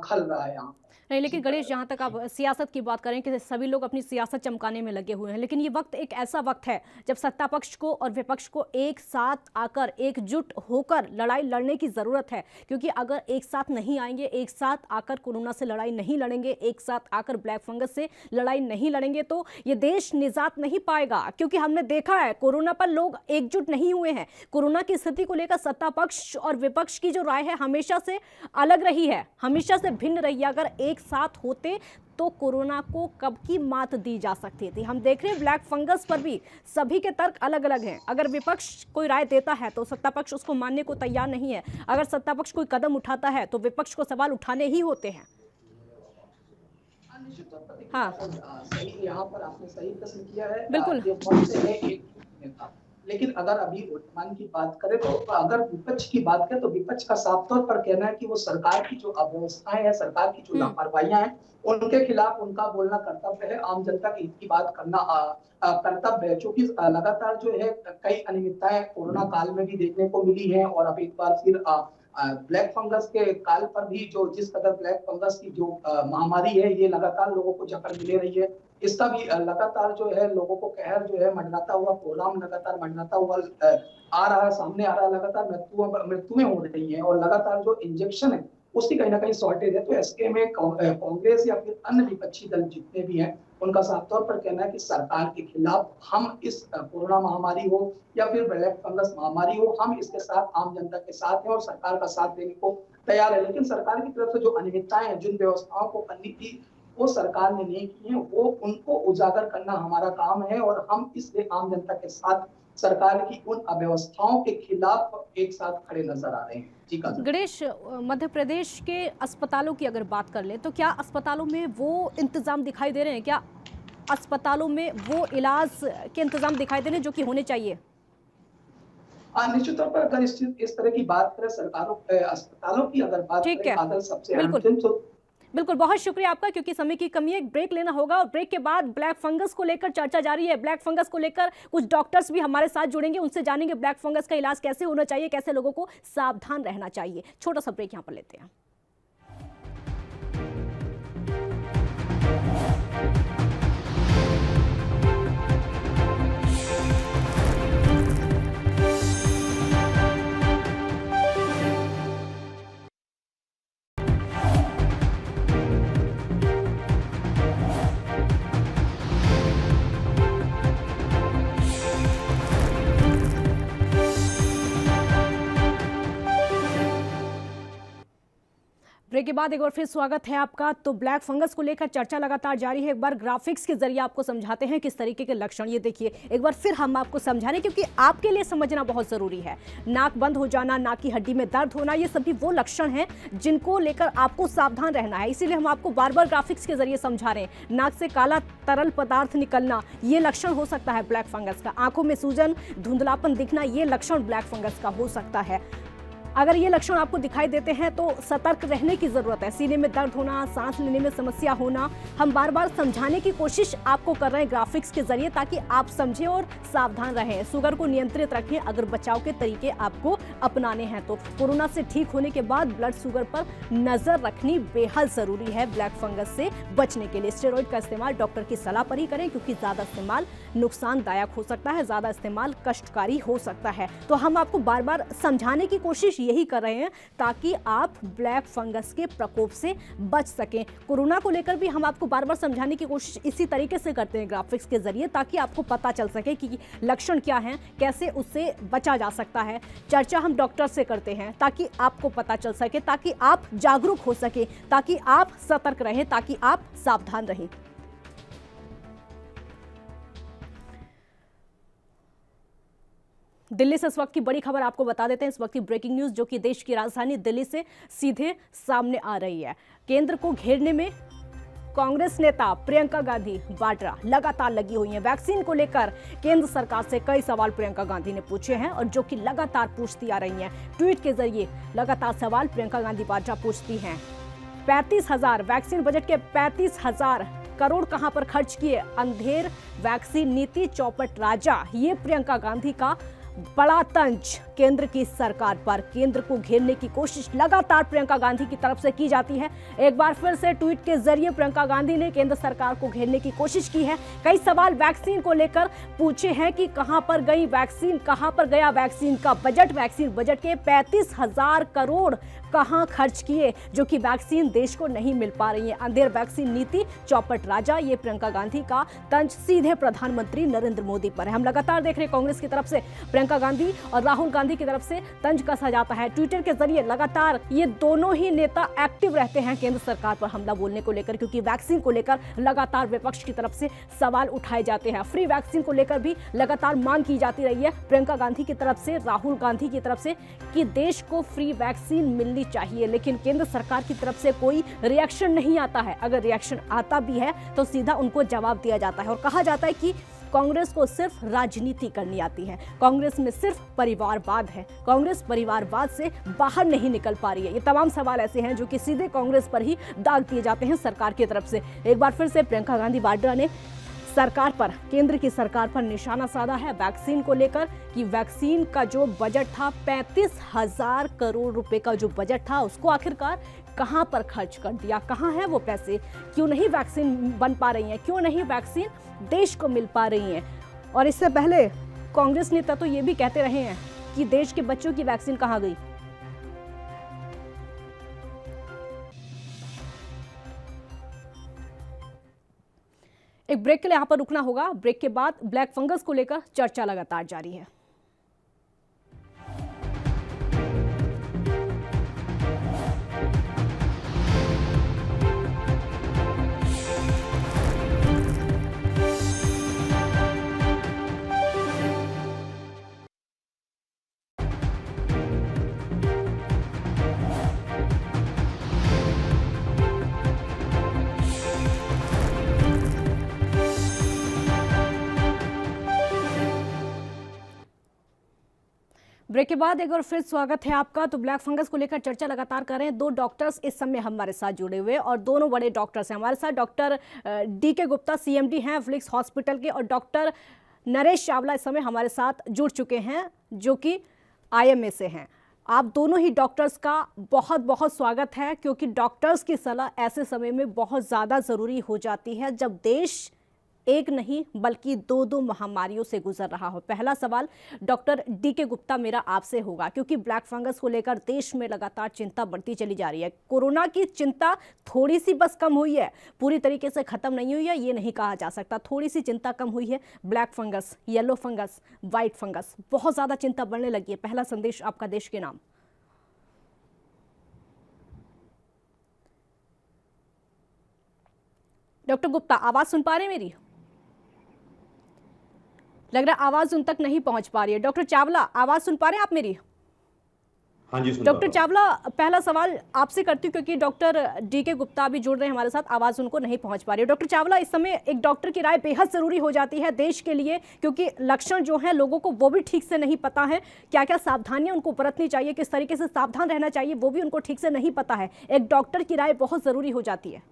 खल रहा है यहाँ। नहीं, लेकिन गणेश, जहाँ तक आप सियासत की बात करें कि सभी लोग अपनी सियासत चमकाने में लगे हुए हैं, लेकिन ये वक्त एक ऐसा वक्त है जब सत्ता पक्ष को और विपक्ष को एक साथ आकर, एकजुट होकर लड़ाई लड़ने की ज़रूरत है। क्योंकि अगर एक साथ नहीं आएंगे, एक साथ आकर कोरोना से लड़ाई नहीं लड़ेंगे, एक साथ आकर ब्लैक फंगस से लड़ाई नहीं लड़ेंगे, तो ये देश निजात नहीं पाएगा। क्योंकि हमने देखा है कोरोना पर लोग एकजुट नहीं हुए हैं। कोरोना की स्थिति को लेकर सत्ता पक्ष और विपक्ष की जो राय है हमेशा से अलग रही है, हमेशा से भिन्न रही है। अगर एक साथ होते तो कोरोना को कब की मात दी जा सकती थी। हम देख रहे हैं ब्लैक फंगस पर भी सभी के तर्क अलग अलग हैं। अगर विपक्ष कोई राय देता है तो सत्ता पक्ष उसको मानने को तैयार नहीं है। अगर सत्ता पक्ष कोई कदम उठाता है तो विपक्ष को सवाल उठाने ही होते हैं। हाँ, सही, यहाँ पर आपने सही प्रश्न किया है। बिल्कुल। ये वक्त है एक लेकिन अगर अभी वर्तमान की बात करें तो अगर विपक्ष की बात करें तो विपक्ष का साफ तौर पर कहना है कि वो सरकार की जो अव्यवस्थाएं हैं, सरकार की जो लापरवाहियां हैं, उनके खिलाफ उनका बोलना कर्तव्य है। आम जनता के हित की बात करना कर्तव्य है, क्योंकि लगातार जो है कई अनियमितताएं कोरोना काल में भी देखने को मिली है और अब एक बार फिर ब्लैक फंगस के काल पर भी जो जिस कदर ब्लैक फंगस की जो महामारी है ये लगातार लोगों को जकड़ मिले रही है, इसका भी लगातार जो है लोगों को कहर जो है मंडराता हुआ, कोहराम लगातार मंडराता हुआ आ रहा है, सामने आ रहा है। लगातार मृत्युएं हो रही है और लगातार जो इंजेक्शन है उसकी कहीं ना कहीं शॉर्टेज है। तो इसके में कांग्रेस या फिर अन्य विपक्षी दल जितने भी हैं उनका साफ तौर पर कहना है कि सरकार के खिलाफ हम इस कोरोना महामारी हो या फिर ब्लैक फंगस महामारी हो, हम इसके साथ आम जनता के साथ हैं और सरकार का साथ देने को तैयार है। लेकिन सरकार की तरफ से जो अनियमितताएं हैं, जिन व्यवस्थाओं को करनी थी वो सरकार ने नहीं की है, वो उनको उजागर करना हमारा काम है और हम इसलिए आम जनता के साथ सरकार की उन अव्यवस्थाओं के खिलाफ एक साथ खड़े नजर आ रहे हैं। जी गणेश, मध्य प्रदेश के अस्पतालों की अगर बात कर ले तो क्या अस्पतालों में वो इंतजाम दिखाई दे रहे हैं? क्या अस्पतालों में वो इलाज के इंतजाम दिखाई दे रहे हैं जो कि होने चाहिए? निश्चित तौर पर अगर इस तरह की बात करें अस्पतालों की अगर बात करें बादल सबसे अंतिम तो बिल्कुल, बहुत शुक्रिया आपका, क्योंकि समय की कमी है, एक ब्रेक लेना होगा और ब्रेक के बाद ब्लैक फंगस को लेकर चर्चा जारी है। ब्लैक फंगस को लेकर कुछ डॉक्टर्स भी हमारे साथ जुड़ेंगे, उनसे जानेंगे ब्लैक फंगस का इलाज कैसे होना चाहिए, कैसे लोगों को सावधान रहना चाहिए। छोटा सा ब्रेक यहाँ पर लेते हैं। ब्रेक के बाद एक बार फिर स्वागत है आपका। तो ब्लैक फंगस को लेकर चर्चा लगातार जारी है। एक बार ग्राफिक्स के जरिए आपको समझाते हैं किस तरीके के लक्षण, ये देखिए एक बार फिर हम आपको समझा रहे हैं क्योंकि आपके लिए समझना बहुत जरूरी है। नाक बंद हो जाना, नाक की हड्डी में दर्द होना, ये सभी वो लक्षण हैं जिनको लेकर आपको सावधान रहना है, इसीलिए हम आपको बार बार ग्राफिक्स के जरिए समझा रहे हैं। नाक से काला तरल पदार्थ निकलना, ये लक्षण हो सकता है ब्लैक फंगस का। आंखों में सूजन, धुंधलापन दिखना, ये लक्षण ब्लैक फंगस का हो सकता है। अगर ये लक्षण आपको दिखाई देते हैं तो सतर्क रहने की जरूरत है। सीने में दर्द होना, सांस लेने में समस्या होना, हम बार बार समझाने की कोशिश आपको कर रहे हैं ग्राफिक्स के जरिए ताकि आप समझें और सावधान रहें। शुगर को नियंत्रित रखें अगर बचाव के तरीके आपको अपनाने हैं तो। कोरोना से ठीक होने के बाद ब्लड शुगर पर नजर रखनी बेहद जरूरी है ब्लैक फंगस से बचने के लिए। स्टेरॉइड का इस्तेमाल डॉक्टर की सलाह पर ही करें क्योंकि ज्यादा इस्तेमाल नुकसानदायक हो सकता है, ज्यादा इस्तेमाल कष्टकारी हो सकता है। तो हम आपको बार बार समझाने की कोशिश यही कर रहे हैं ताकि आप ब्लैक फंगस के प्रकोप से बच सकें। कोरोना को लेकर भी हम आपको बार बार समझाने की कोशिश इसी तरीके से करते हैं ग्राफिक्स के जरिए ताकि आपको पता चल सके कि लक्षण क्या हैं, कैसे उससे बचा जा सकता है। चर्चा हम डॉक्टर से करते हैं ताकि आपको पता चल सके, ताकि आप जागरूक हो सके, ताकि आप सतर्क रहें, ताकि आप सावधान रहें। दिल्ली से इस वक्त की बड़ी खबर आपको बता देते हैं। इस वक्त की ब्रेकिंग न्यूज जो कि देश की राजधानी दिल्ली से सीधे सामने आ रही है। केंद्र को घेरने में कांग्रेस नेता प्रियंका गांधी वाड्रा लगातार लगी हुई हैं। वैक्सीन को लेकर केंद्र सरकार से कई सवाल प्रियंका गांधी ने पूछे हैं और जो कि लगातार पूछती आ रही हैं। ट्वीट के जरिए लगातार सवाल प्रियंका गांधी वाड्रा पूछती हैं। 35,000 वैक्सीन बजट के 35,000 करोड़ कहां पर खर्च किए? अंधेर वैक्सीन नीति चौपट राजा, ये प्रियंका गांधी का बड़ा तंज केंद्र की सरकार पर। केंद्र को घेरने की कोशिश लगातार प्रियंका गांधी की तरफ से की जाती है। एक बार फिर से ट्वीट के जरिए प्रियंका गांधी ने केंद्र सरकार को घेरने की कोशिश की है। कई सवाल वैक्सीन को लेकर पूछे हैं कि कहां पर गई वैक्सीन, कहां पर गया वैक्सीन का बजट। वैक्सीन बजट के 35,000 करोड़ कहां खर्च किए जो कि वैक्सीन देश को नहीं मिल पा रही है। अंधेर वैक्सीन नीति चौपट राजा, ये प्रियंका गांधी का तंज सीधे प्रधानमंत्री नरेंद्र मोदी पर है। हम लगातार देख रहे हैं कांग्रेस की तरफ से प्रियंका गांधी और राहुल गांधी की तरफ से तंज कसा जाता है। ट्विटर के जरिए लगातार ये दोनों ही नेता एक्टिव रहते हैं केंद्र सरकार पर हमला बोलने को लेकर, क्योंकि वैक्सीन को लेकर लगातार विपक्ष की तरफ से सवाल उठाए जाते हैं। फ्री वैक्सीन को लेकर भी लगातार मांग की जाती रही है प्रियंका गांधी की तरफ से, राहुल गांधी की तरफ से कि देश को फ्री वैक्सीन मिलनी चाहिए, लेकिन केंद्र सरकार की तरफ से कोई रिएक्शन नहीं आता है। अगर रिएक्शन आता भी है तो सीधा उनको जवाब दिया जाता है और कहा जाता है कि कांग्रेस को सिर्फ राजनीति करनी आती है, कांग्रेस में सिर्फ परिवारवाद है, कांग्रेस परिवारवाद से बाहर नहीं निकल पा रही है। ये तमाम सवाल ऐसे हैं जो कि सीधे कांग्रेस पर ही दाग दिए जाते हैं सरकार की तरफ से। एक बार फिर से प्रियंका गांधी वाड्रा ने सरकार पर, केंद्र की सरकार पर निशाना साधा है वैक्सीन को लेकर कि वैक्सीन का जो बजट था 35,000 करोड़ रुपए का जो बजट था उसको आखिरकार कहां पर खर्च कर दिया, कहां है वो पैसे, क्यों नहीं वैक्सीन बन पा रही है, क्यों नहीं वैक्सीन देश को मिल पा रही है। और इससे पहले कांग्रेस नेता तो ये भी कहते रहे हैं कि देश के बच्चों की वैक्सीन कहां गई। एक ब्रेक के लिए यहां पर रुकना होगा। ब्रेक के बाद ब्लैक फंगस को लेकर चर्चा लगातार जारी है। ब्रेक के बाद एक बार फिर स्वागत है आपका। तो ब्लैक फंगस को लेकर चर्चा लगातार कर रहे हैं। दो डॉक्टर्स इस समय हमारे साथ जुड़े हुए और दोनों बड़े डॉक्टर्स हैं हमारे साथ। डॉक्टर DK गुप्ता CMD हैं फ्लिक्स हॉस्पिटल के, और डॉक्टर नरेश चावला इस समय हमारे साथ जुड़ चुके हैं जो कि IMA से हैं। आप दोनों ही डॉक्टर्स का बहुत बहुत स्वागत है, क्योंकि डॉक्टर्स की सलाह ऐसे समय में बहुत ज़्यादा ज़रूरी हो जाती है जब देश एक नहीं बल्कि दो महामारियों से गुजर रहा हो। पहला सवाल डॉक्टर DK गुप्ता मेरा आपसे होगा, क्योंकि ब्लैक फंगस को लेकर देश में लगातार चिंता बढ़ती चली जा रही है। कोरोना की चिंता थोड़ी सी बस कम हुई है, पूरी तरीके से खत्म नहीं हुई है ये नहीं कहा जा सकता, थोड़ी सी चिंता कम हुई है। Black fungus, yellow fungus, white fungus, बहुत ज्यादा चिंता बढ़ने लगी है। पहला संदेश आपका देश के नाम। डॉक्टर गुप्ता आवाज सुन पा रहे हैं मेरी? लग रहा है आवाज उन तक नहीं पहुंच पा रही है। डॉक्टर चावला आवाज सुन पा रहे हैं आप मेरी? हाँ जी, डॉक्टर चावला पहला सवाल आपसे करती हूँ, क्योंकि डॉक्टर DK गुप्ता भी जुड़ रहे हैं हमारे साथ, आवाज उनको नहीं पहुंच पा रही है। डॉक्टर चावला, इस समय एक डॉक्टर की राय बेहद जरूरी हो जाती है देश के लिए, क्योंकि लक्षण जो है लोगों को वो भी ठीक से नहीं पता है, क्या क्या सावधानियां उनको बरतनी चाहिए, किस तरीके से सावधान रहना चाहिए वो भी उनको ठीक से नहीं पता है। एक डॉक्टर की राय बहुत जरूरी हो जाती है।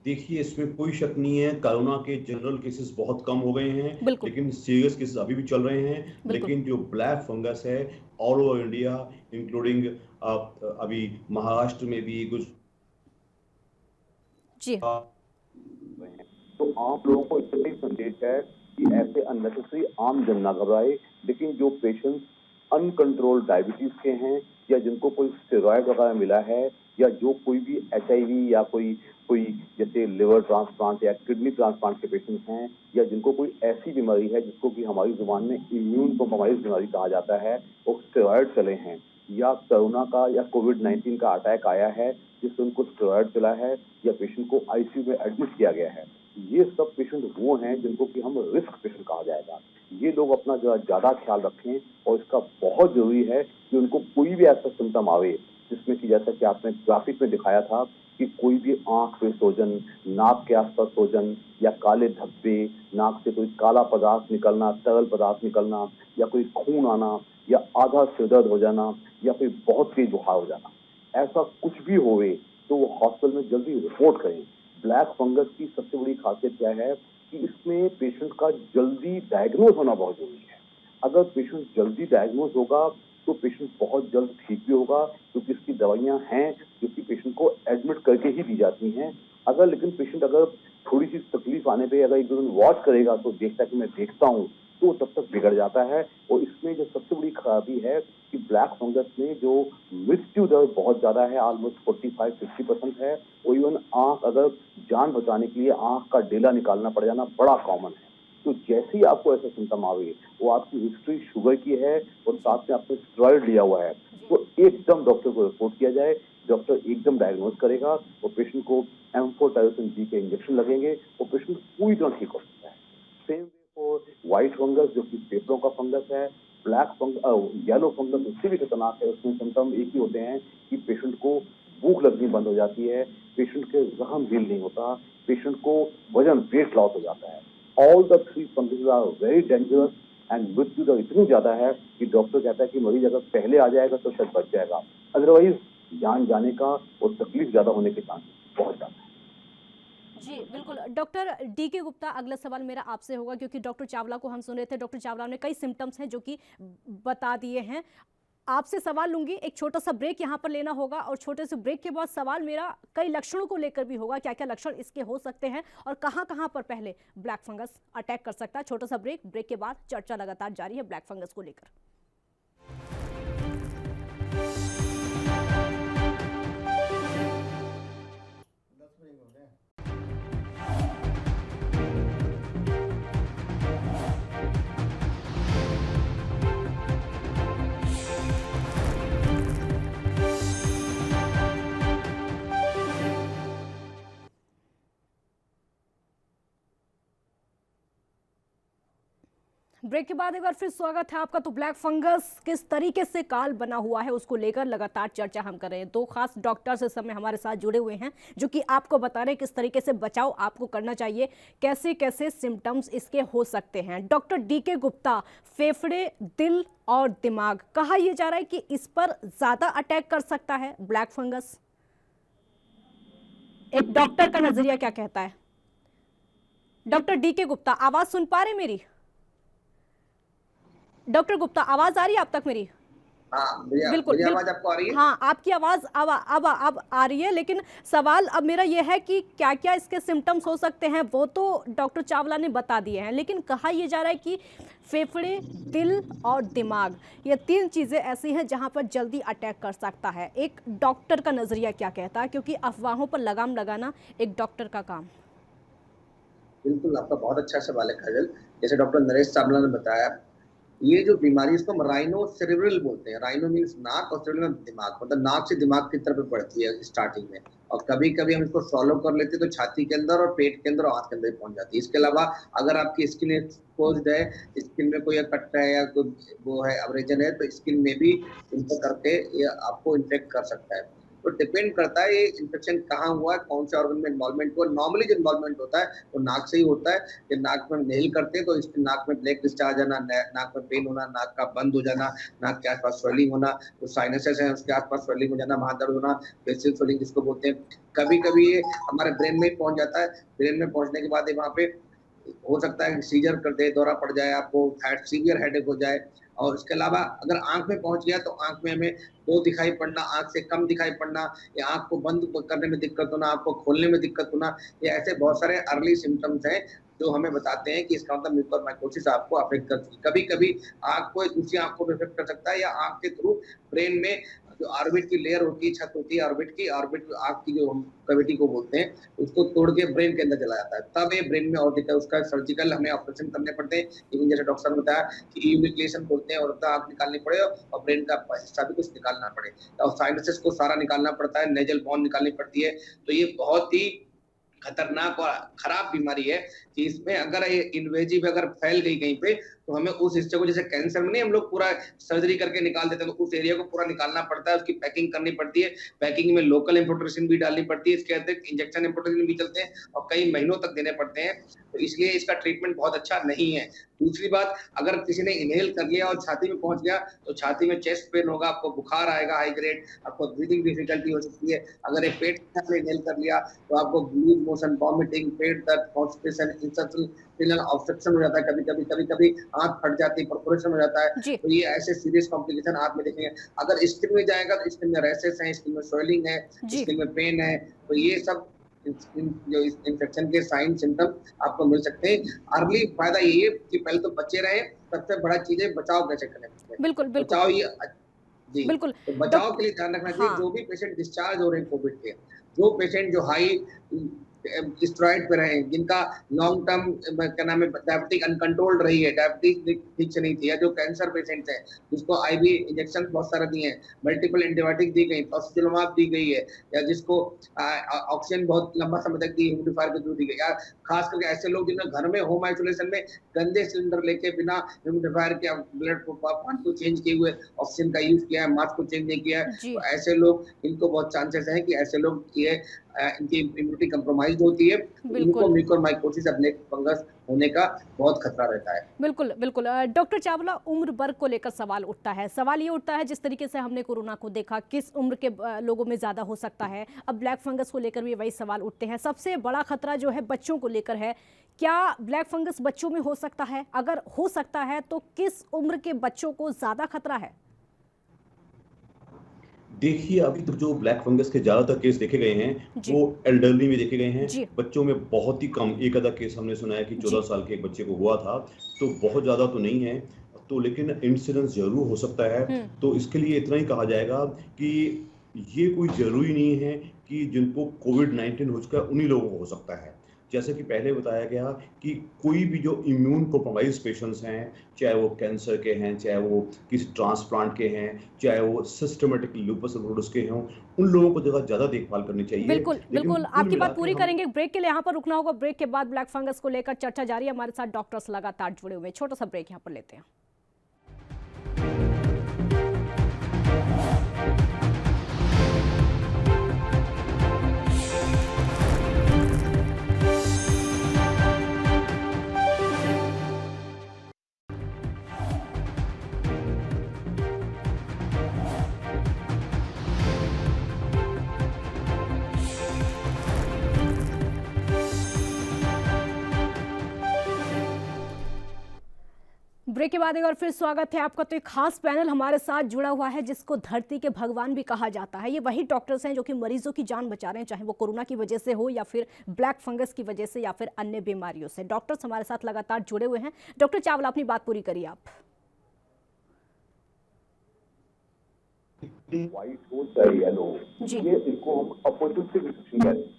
देखिए, इसमें कोई शक नहीं है, कोरोना के जनरल केसेस बहुत कम हो गए हैं, लेकिन सीरियस केसेस अभी भी चल रहे हैं। लेकिन जो ब्लैक फंगस है ऑल ओवर इंडिया इंक्लूडिंग अभी महाराष्ट्र में भी कुछ जी तो आप लोगों को इससे संदेश है कि ऐसे अननेसेसरी आम जन ना घबराए, लेकिन जो पेशेंट्स अनकंट्रोल्ड डायबिटीज के हैं या जिनको कोई स्टेरॉयड वगैरह मिला है या जो कोई भी HIV या कोई जैसे लिवर ट्रांसप्लांट या किडनी ट्रांसप्लांट के पेशेंट्स हैं या जिनको कोई ऐसी बीमारी है जिसको कि हमारी जुबान में इम्यून कॉम्प्रोमाइज बीमारी कहा जाता है, वो स्टेरॉयड चले हैं या कोरोना का या कोविड-19 का अटैक आया है जिससे उनको स्टेरॉयड चला है या पेशेंट को ICU में एडमिट किया गया है, ये सब पेशेंट वो हैं जिनको कि हम रिस्क पेशेंट कहा जाएगा। ये लोग अपना ज्यादा ख्याल रखें और इसका बहुत जरूरी है कि उनको कोई भी ऐसा सिम्टम आवे जिसमें कि जैसा कि आपने ग्राफिक में दिखाया था कि कोई भी आंख पे सोजन, नाक के आसपास सोजन या काले धब्बे, नाक से कोई काला पदार्थ निकलना, तरल पदार्थ निकलना या कोई खून आना या आधा सिर दर्द हो जाना या फिर बहुत तेज बुखार हो जाना, ऐसा कुछ भी होवे तो वो हॉस्पिटल में जल्दी रिपोर्ट करें। ब्लैक फंगस की सबसे बड़ी खासियत क्या है कि इसमें पेशेंट का जल्दी डायग्नोज होना बहुत जरूरी है। अगर पेशेंट जल्दी डायग्नोज होगा तो पेशेंट बहुत जल्द ठीक भी होगा, क्योंकि इसकी दवाइयां हैं जो कि पेशेंट को एडमिट करके ही दी जाती हैं। लेकिन पेशेंट अगर थोड़ी सी तकलीफ आने पे अगर एक दो दिन वॉच करेगा तो देखता है कि मैं देखता हूँ, तो तब तक बिगड़ जाता है। और इसमें जो सबसे बड़ी खराबी है कि ब्लैक फंगस में जो मृत्यु दर बहुत ज्यादा है, ऑलमोस्ट 45-50% है। और इवन आंख अगर जान बचाने के लिए आंख का डेला निकालना पड़ जाना बड़ा कॉमन है। तो जैसे ही आपको ऐसा सिम्टम आवे, वो आपकी हिस्ट्री शुगर की है और साथ में आपने स्टेरॉयड लिया हुआ है, तो एकदम डॉक्टर को रिपोर्ट किया जाए। डॉक्टर एकदम डायग्नोज करेगा और पेशेंट को M4 टायरोसिन G के इंजेक्शन लगेंगे और पेशेंट पूरी तरह ठीक हो सकता है। Same way for white fungus जो कि फेफड़ों का फंगस है, ब्लैक फंगस येलो फंगस उससे भी खतरनाक है। उसमें सिम्टम एक ही होते हैं कि पेशेंट को भूख लगनी बंद हो जाती है, पेशेंट के जख्म हील नहीं होता, पेशेंट को वजन वेट लॉस हो जाता है। All the three fungus are very dangerous and मृत्यु दर इतनी ज्यादा है कि डॉक्टर कहता है कि मरीज अगर पहले आ जाएगा तो शायद बच जाएगा, अदरवाइज जान जाने का और तकलीफ ज्यादा होने के चांसेस बहुत ज्यादा है। जी बिल्कुल। Doctor DK. गुप्ता, अगला सवाल मेरा आपसे होगा, क्योंकि डॉक्टर चावला को हम सुन रहे थे, डॉक्टर चावला ने कई सिम्टम्स हैं जो कि बता दिए हैं। आपसे सवाल लूंगी, एक छोटा सा ब्रेक यहाँ पर लेना होगा और छोटे से ब्रेक के बाद सवाल मेरा कई लक्षणों को लेकर भी होगा, क्या क्या लक्षण इसके हो सकते हैं और कहाँ कहाँ पर पहले ब्लैक फंगस अटैक कर सकता है। छोटा सा ब्रेक, ब्रेक के बाद चर्चा लगातार जारी है ब्लैक फंगस को लेकर। ब्रेक के बाद एक बार फिर स्वागत है आपका। तो ब्लैक फंगस किस तरीके से काल बना हुआ है उसको लेकर लगातार चर्चा हम कर रहे हैं। दो खास डॉक्टर्स इस समय हमारे साथ जुड़े हुए हैं जो कि आपको बता रहे हैं किस तरीके से बचाव आपको करना चाहिए, कैसे कैसे सिम्टम्स इसके हो सकते हैं। Doctor DK. गुप्ता, फेफड़े, दिल और दिमाग, कहा यह जा रहा है कि इस पर ज्यादा अटैक कर सकता है ब्लैक फंगस। एक डॉक्टर का नजरिया क्या कहता है? Doctor DK. गुप्ता, आवाज सुन पा रहे मेरी? डॉक्टर गुप्ता, आवाज आ रही है आप तक मेरी? हाँ, बिल्कुल, बिल्कुल। आवाज आपको आ रही है? हाँ, आपकी आवाज अब आ रही है, लेकिन सवाल अब मेरा यह है कि क्या क्या इसके सिम्टम्स हो सकते हैं वो तो डॉक्टर चावला ने बता दिए हैं, लेकिन कहा यह जा रहा है कि फेफड़े, दिल और दिमाग, ये तीन चीजें ऐसी हैं जहां पर जल्दी अटैक कर सकता है। एक डॉक्टर का नजरिया क्या कहता है, क्योंकि अफवाहों पर लगाम लगाना एक डॉक्टर का काम। बिल्कुल, आपका बहुत अच्छा सवाल है काजल। जैसे डॉक्टर नरेश चावला ने बताया, ये जो बीमारी इसको हम राइनो सेरेब्रल बोलते हैं। राइनो मीन्स नाक और सेरेब्रल दिमाग, मतलब नाक से दिमाग की तरफ बढ़ती है स्टार्टिंग में, और कभी कभी हम इसको सॉलो कर लेते हैं तो छाती के अंदर और पेट के अंदर और आंख के अंदर पहुंच जाती है। इसके अलावा अगर आपकी स्किन एक्सपोज्ड है, स्किन में कोई कट है या कोई वो है अब्रेजन है, तो स्किन में भी इनको करके ये आपको इन्फेक्ट कर सकता है। तो डिपेंड करता है ये इन्फेक्शन कहाँ हुआ है, कौन से ऑर्गन में इन्वॉल्वमेंट हुआ। नॉर्मली जो इन्वॉल्वमेंट होता है वो नाक से ही होता है। कि नाक में नेल करते हैं तो इसके नाक में ब्लैक डिस्चार्ज आना, नाक में पेन होना, नाक का बंद हो जाना, नाक के आसपास स्वेलिंग होना, जो साइनसेस हैं उसके आसपास स्वेलिंग हो जाना, वहां दर्द होना, फेशियल स्वेलिंग जिसको बोलते हैं। कभी कभी ये हमारे ब्रेन में पहुंच जाता है। ब्रेन में पहुंचने के बाद वहाँ पे हो सकता है सीजर कर दे, दौरा पड़ जाए, आपको सीवियर हेडेक हो जाए। और इसके अलावा अगर आंख में पहुंच गया तो आंख में हमें दो दिखाई पड़ना, आंख से कम दिखाई पड़ना, या आंख को बंद करने में दिक्कत होना, आंख को खोलने में दिक्कत होना, ये ऐसे बहुत सारे अर्ली सिम्टम्स हैं जो हमें बताते हैं कि इसका मतलब म्यूकोरमाइकोसिस आपको अफेक्ट कर सकती है। कभी कभी आंख को दूसरी आंख को अफेक्ट कर सकता है, या आंख के थ्रू ब्रेन में जो ऑर्बिट की लेयर होती है, छत होती है ऑर्बिट आंख की जो हम कैविटी को बोलते हैं, उसको तोड़ के ब्रेन के अंदर चला जाता है। तब ये ब्रेन में और दिक्कत, उसका सर्जिकल हमें ऑपरेशन करने पड़ते हैं। इवन जैसे डॉक्टर ने बताया कि यूनिक्लेशन बोलते हैं, और आंख निकालनी पड़े और ब्रेन का हिस्सा भी कुछ निकालना पड़े, और साइनसेस को सारा निकालना पड़ता है, नेजल बोन निकालनी पड़ती है। तो ये बहुत ही खतरनाक और खराब बीमारी है कि इसमें अगर ये इन्वेजिव अगर फैल गई कहीं पे, तो हमें उस हिस्से को, जैसे कैंसर में नहीं हम लोग पूरा सर्जरी करके निकाल देते हैं, तो उस एरिया को पूरा निकालना पड़ता है, उसकी पैकिंग करनी पड़ती है। पैकिंग में लोकल इम्पोर्टेशन भी डालनी पड़ती है, इसके अतिरिक्त इंजेक्शन इम्पोर्टेशन भी चलते हैं और कई महीनों तक देने पड़ते हैं। तो इसलिए इसका ट्रीटमेंट बहुत अच्छा नहीं है। दूसरी बात, अगर किसी ने इनहेल कर लिया और छाती में पहुंच गया तो छाती में चेस्ट पेन होगा, आपको बुखार आएगा हाई ग्रेड, आपको ब्रीदिंग डिफिकल्टी हो सकती है। अगर एक पेट में इनहेल कर लिया तो आपको लूज मोशन, वॉमिटिंग, पेट दर्द, कॉन्स्टिपेशन, इंसल्टेशन, ऑब्स्ट्रक्शन हो जाता है, कभी आंख फट जाती है, परफोरेशन हो जाता है। तो ये ऐसे सीरियस कॉम्प्लिकेशन आप में देखेंगे। अगर स्किन में जाएगा तो स्किन में रैशेस हैं, स्किन में स्वेलिंग है, स्किन में पेन है, तो ये सब जो इन्फेक्शन के साइन सिम्टम आपको मिल सकते हैं। अर्ली फायदा यही है कि पहले तो बचे रहे, सबसे बड़ा चीज है बचाव कैसे करें। बिल्कुल बिल्कुल बचाव ये जी बिल्कुल। तो बचाव के लिए ध्यान रखना चाहिए। हाँ। जो भी पेशेंट डिस्चार्ज हो रहे हैं कोविड के, जो पेशेंट जो हाई स्टेरॉइड पे रहे, जिनका लॉन्ग टर्म क्या नाम है डायबिटिक अनकंट्रोल्ड रही है, डायबिटीज ठीक से नहीं थी, या जो कैंसर पेशेंट है जिसको आईवी इंजेक्शन बहुत सारे दिए हैं, मल्टीपल एंटीबायोटिक दी गई, टॉसिलुमाब दी गई है, या जिसको ऑक्सीजन बहुत लंबा समय तक दी ह्यूमिडिफायर के थ्रू दी गई, या खास करके ऐसे लोग जिन्हें घर में होम आइसोलेशन में गंदे सिलेंडर लेके बिना ह्यूमिडिफायर के ब्लड पानी को चेंज किए हुए ऑक्सीजन का यूज किया है, मास्क को चेंज नहीं किया है, तो ऐसे लोग, इनको बहुत चांसेस हैं कि ऐसे लोग ये इनकी इम्यूनिटी कंप्रोमाइज कॉम्प्रोमाइज होती है, इनको म्यूकोरमाइकोसिस ब्लैक फंगस होने का बहुत खतरा रहता है। बिल्कुल बिल्कुल। डॉक्टर चावला, उम्र वर्ग को लेकर सवाल उठता है। सवाल ये उठता है, जिस तरीके से हमने कोरोना को देखा, किस उम्र के लोगों में ज़्यादा हो सकता है। अब ब्लैक फंगस को लेकर भी वही सवाल उठते हैं। सबसे बड़ा खतरा जो है बच्चों को लेकर है। क्या ब्लैक फंगस बच्चों में हो सकता है? अगर हो सकता है तो किस उम्र के बच्चों को ज़्यादा खतरा है? देखिए, अभी तक जो ब्लैक फंगस के ज्यादातर केस देखे गए हैं जी। वो एल्डरली में देखे गए हैं। जी। बच्चों में बहुत ही कम, एक आधा केस हमने सुना है कि 14 साल के एक बच्चे को हुआ था, तो बहुत ज्यादा तो नहीं है। तो लेकिन इंसिडेंस जरूर हो सकता है। तो इसके लिए इतना ही कहा जाएगा कि ये कोई जरूरी नहीं है कि जिनको कोविड-19 हो चुका है उन्हीं लोगों को हो सकता है। जैसे कि पहले बताया गया कि कोई भी जो इम्यून कॉम्प्रोमाइज्ड पेशेंट्स हैं, चाहे वो कैंसर के हैं, चाहे वो किसी ट्रांसप्लांट के हैं, चाहे वो सिस्टमैटिक लूपस एरिथेमाटोस के हों, उन लोगों को ज़्यादा देखभाल करनी चाहिए। बिल्कुल बिल्कुल, आपकी बात पूरी हम करेंगे। ब्रेक के लिए यहाँ पर रुकना होगा। ब्रेक के बाद ब्लैक फंगस को लेकर चर्चा जारी है। हमारे साथ डॉक्टर्स लगातार जुड़े हुए हैं। छोटा सा ब्रेक यहाँ पर लेते हैं। ब्रेक के बाद एक बार फिर स्वागत है आपका। तो एक खास पैनल हमारे साथ जुड़ा हुआ है जिसको धरती के भगवान भी कहा जाता है। ये वही डॉक्टर्स हैं जो कि मरीजों की जान बचा रहे हैं, चाहे वो कोरोना की वजह से हो या फिर ब्लैक फंगस की वजह से या फिर अन्य बीमारियों से। डॉक्टर्स हमारे साथ लगातार जुड़े हुए हैं। डॉक्टर चावला, अपनी बात पूरी करिए आप। व्हाइट हो चाहे येलो, जी। ये इनको हम अपॉर्चुनिस्टिक रिसेप्शन कहते हैं।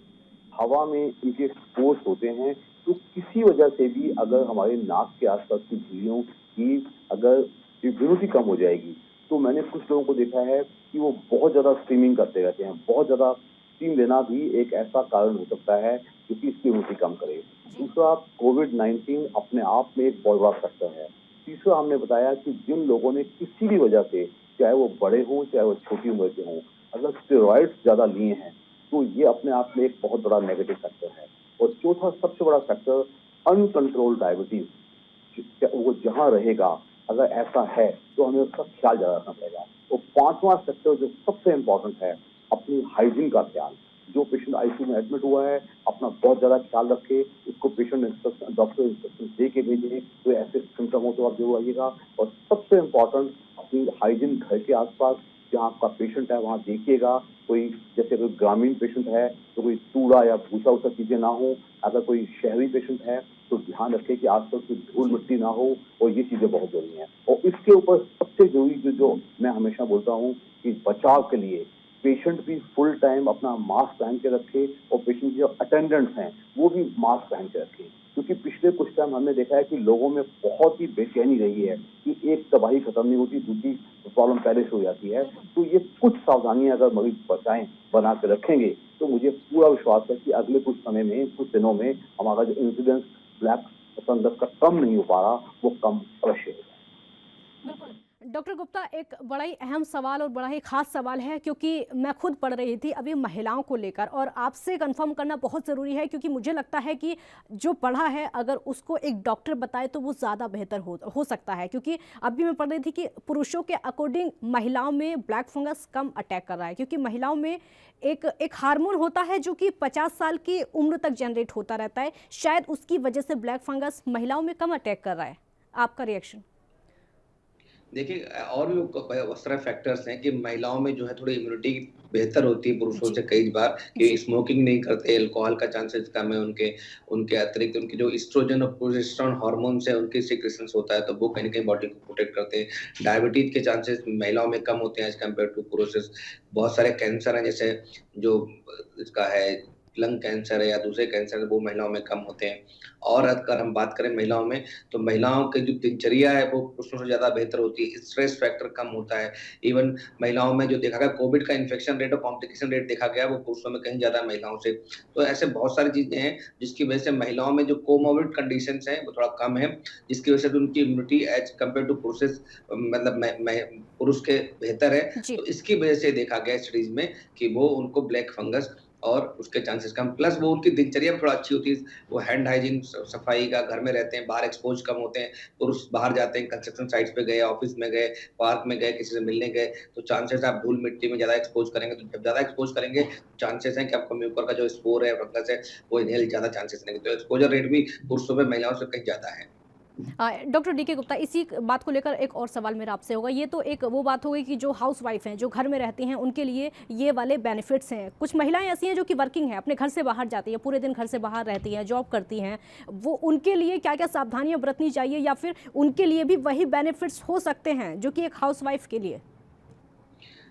हवा में इनके स्पोर्स होते हैं, तो किसी वजह से भी अगर हमारे नाक के आसपास की झिल्लियों की अगर इम्यूनिटी कम हो जाएगी, तो मैंने कुछ लोगों को देखा है कि वो बहुत ज्यादा स्ट्रीमिंग करते रहते हैं। बहुत ज्यादा स्टीम लेना भी एक ऐसा कारण हो सकता है जो कि इसकी इम्यूनिटी कम करे। दूसरा, कोविड-19 अपने आप में एक बहुत बड़ा फैक्टर है। तीसरा, हमने बताया कि जिन लोगों ने किसी भी वजह से, चाहे वो बड़े हों चाहे वो छोटी उम्र के हों, अगर स्टेरॉइड्स ज्यादा लिए हैं, तो ये अपने आप में एक बहुत बड़ा नेगेटिव फैक्टर है। और चौथा सबसे बड़ा फैक्टर, अनकंट्रोल्ड डायबिटीज, वो जहां रहेगा, अगर ऐसा है तो हमें उसका ख्याल ज्यादा रखना पड़ेगा। और पांचवा फैक्टर जो सबसे इम्पोर्टेंट है, अपनी हाइजीन का ख्याल। जो पेशेंट आईसीयू में एडमिट हुआ है, अपना बहुत ज्यादा ख्याल रखे, उसको पेशेंट इंस्ट्रक्शन, डॉक्टर इंस्ट्रक्शन दे के भेजे। तो ऐसे सिम्टम हो तो आप जरूर आइएगा। और सबसे इम्पोर्टेंट, अपनी हाइजीन घर के आसपास जहाँ आपका पेशेंट है वहाँ देखिएगा। कोई जैसे कोई ग्रामीण पेशेंट है तो कोई कूड़ा या भूसा उसा चीजें ना हो। अगर कोई शहरी पेशेंट है तो ध्यान रखें कि आसपास कोई धूल मिट्टी ना हो। और ये चीजें बहुत जरूरी हैं। और इसके ऊपर सबसे जरूरी जो मैं हमेशा बोलता हूँ कि बचाव के लिए पेशेंट भी फुल टाइम अपना मास्क पहन के रखे, और पेशेंट जो अटेंडेंट्स हैं वो भी मास्क पहन के रखें। क्योंकि पिछले कुछ टाइम हमने देखा है कि लोगों में बहुत ही बेचैनी रही है कि एक तबाही खत्म नहीं होती, दूसरी प्रॉब्लम पहले से हो जाती है। तो ये कुछ सावधानियां अगर मरीज बना के रखेंगे, तो मुझे पूरा विश्वास है कि अगले कुछ समय में, कुछ दिनों में हमारा जो इंसिडेंस ब्लैक फंगस का कम नहीं हो पा रहा, वो कम अवश्य होगा। डॉक्टर गुप्ता, एक बड़ा ही अहम सवाल और बड़ा ही खास सवाल है, क्योंकि मैं खुद पढ़ रही थी अभी महिलाओं को लेकर, और आपसे कंफर्म करना बहुत ज़रूरी है, क्योंकि मुझे लगता है कि जो पढ़ा है अगर उसको एक डॉक्टर बताए तो वो ज़्यादा बेहतर हो सकता है। क्योंकि अभी मैं पढ़ रही थी कि पुरुषों के अकॉर्डिंग महिलाओं में ब्लैक फंगस कम अटैक कर रहा है, क्योंकि महिलाओं में एक हार्मोन होता है जो कि 50 साल की उम्र तक जनरेट होता रहता है। शायद उसकी वजह से ब्लैक फंगस महिलाओं में कम अटैक कर रहा है। आपका रिएक्शन? देखिए, और भी बहुत सारे फैक्टर्स हैं कि महिलाओं में जो है थोड़ी इम्यूनिटी बेहतर होती है पुरुषों से कई बार, कि स्मोकिंग नहीं करते, अल्कोहल का चांसेस कम है उनके अतिरिक्त उनके जो एस्ट्रोजन और प्रोजेस्टेरोन हार्मोन्स है उनके सीक्रेशंस होता है, तो वो कहीं ना कहीं बॉडी को प्रोटेक्ट करते हैं। डायबिटीज के चांसेस महिलाओं में कम होते हैं एज कम्पेयर टू पुरुषेस। बहुत सारे कैंसर हैं, जैसे जो इसका है लंग कैंसर है या दूसरे कैंसर है, वो महिलाओं में कम होते हैं। और अगर हम बात करें महिलाओं में, तो महिलाओं की जो दिनचर्या है वो पुरुषों से ज़्यादा बेहतर होती है। स्ट्रेस फैक्टर कम होता है। इवन महिलाओं में जो देखा गया कोविड का इन्फेक्शन रेट और कॉम्प्लिकेशन रेट देखा गया वो पुरुषों में कहीं ज़्यादा महिलाओं से। तो ऐसे बहुत सारी चीज़ें हैं जिसकी वजह से महिलाओं में जो कोमोर्बिड कंडीशंस हैं वो थोड़ा कम है, जिसकी वजह से उनकी इम्यूनिटी एज कम्पेयर टू पुरुषेस, मतलब पुरुष के बेहतर है। तो इसकी वजह से देखा गया स्टडीज में कि वो उनको ब्लैक फंगस और उसके चांसेस कम, प्लस वो उनकी दिनचर्या थोड़ा अच्छी होती है, वो हैंड हाइजीन, सफाई का, घर में रहते हैं, बाहर एक्सपोज कम होते हैं, पुरुष बाहर जाते हैं, कंस्ट्रक्शन साइट्स पे गए, ऑफिस में गए, पार्क में गए, किसी से मिलने गए, तो चांसेस आप धूल मिट्टी में ज्यादा एक्सपोज करेंगे, तो जब ज्यादा एक्सपोज करेंगे चांसेस हैं कि आपको म्यूकर का जो स्पोर है, फंगस है, वो इनहेल ज्यादा चांसेस रहेंगे। तो एक्सपोजर रेट भी पुरुषों में महिलाओं से कहीं ज्यादा है। डॉक्टर डीके गुप्ता, इसी बात को लेकर एक और सवाल मेरा आपसे होगा। ये तो एक वो बात हो गई कि जो हाउस वाइफ हैं, जो घर में रहती हैं, उनके लिए ये वाले बेनिफिट्स हैं। कुछ महिलाएं ऐसी हैं जो कि वर्किंग हैं, अपने घर से बाहर जाती हैं, पूरे दिन घर से बाहर रहती हैं, जॉब करती हैं, वो उनके लिए क्या क्या सावधानियां बरतनी चाहिए, या फिर उनके लिए भी वही बेनिफिट्स हो सकते हैं जो कि एक हाउस वाइफ के लिए?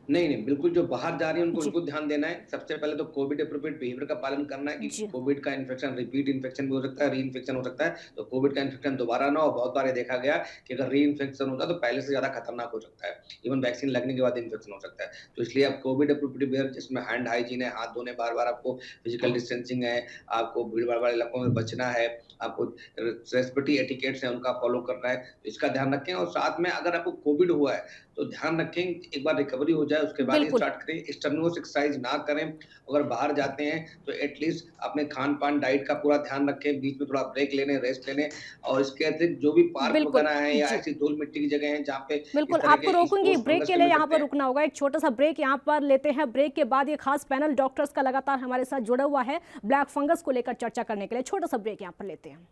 नहीं, बिल्कुल, जो बाहर जा रही है उनको ध्यान देना है। सबसे पहले तो कोविड एप्रोप्रिएट बिहेवियर का पालन करना है कि कोविड का इन्फेक्शन रिपीट इन्फेक्शन भी हो सकता है, री इन्फेक्शन हो सकता है, तो कोविड का इन्फेक्शन दोबारा ना हो। बहुत बार ये देखा गया कि अगर री इन्फेक्शन होता है तो पहले से ज्यादा खतरनाक हो सकता है, इवन वैक्सीन लगने के बाद इन्फेक्शन हो सकता है। तो इसलिए अब कोविड एप्रोप्रिएट बिहेवियर, जिसमें हैंड हाइजीन है, हाथ धोने, बार-बार आपको फिजिकल डिस्टेंसिंग है, आपको भीड़-भाड़ वाले इलाकों में बचना है, आपको रेस्पिरेटरी एटिकेट्स हैं उनका फॉलो करना है, तो इसका ध्यान रखें। और साथ में अगर आपको कोविड हुआ है तो ध्यान रखें, एक बार रिकवरी हो जाए उसके बाद ही स्टार्ट करें। स्ट्रेनुअस एक्सरसाइज ना करें। अगर बाहर जाते हैं तो एटलीस्ट अपने खान पान डाइट का पूरा ध्यान रखें, बीच में थोड़ा ब्रेक लेने, रेस्ट लेने। और इसके अतिरिक्त जो भी पार्क वगैरह है या ऐसी धूल मिट्टी की जगह है जहाँ पे, बिल्कुल आपको रोकूंगी, ब्रेक के लिए यहाँ पर रुकना होगा, एक छोटा सा ब्रेक यहाँ पर लेते हैं। ब्रेक के बाद ये खास पैनल डॉक्टर्स का लगातार हमारे साथ जुड़ा हुआ है ब्लैक फंगस को लेकर चर्चा करने के लिए। छोटा सा ब्रेक यहाँ पर लेते हैं।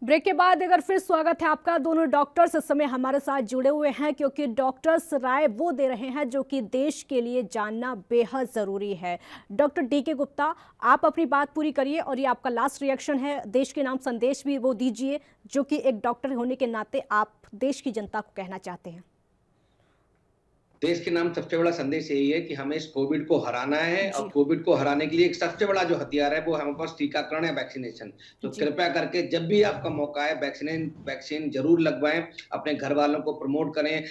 ब्रेक के बाद अगर फिर स्वागत है आपका। दोनों डॉक्टर्स इस समय हमारे साथ जुड़े हुए हैं क्योंकि डॉक्टर्स राय वो दे रहे हैं जो कि देश के लिए जानना बेहद ज़रूरी है। डॉक्टर डीके गुप्ता, आप अपनी बात पूरी करिए और ये आपका लास्ट रिएक्शन है। देश के नाम संदेश भी वो दीजिए जो कि एक डॉक्टर होने के नाते आप देश की जनता को कहना चाहते हैं। देश के नाम सबसे बड़ा संदेश यही है कि हमें इस कोविड को हराना है, और कोविड को हराने के लिए एक सबसे बड़ा जो हथियार है वो हमारे पास टीकाकरण है, वैक्सीनेशन। तो कृपया करके जब भी आपका मौका है वैक्सीन जरूर लगवाएं, अपने घर वालों को प्रमोट करें,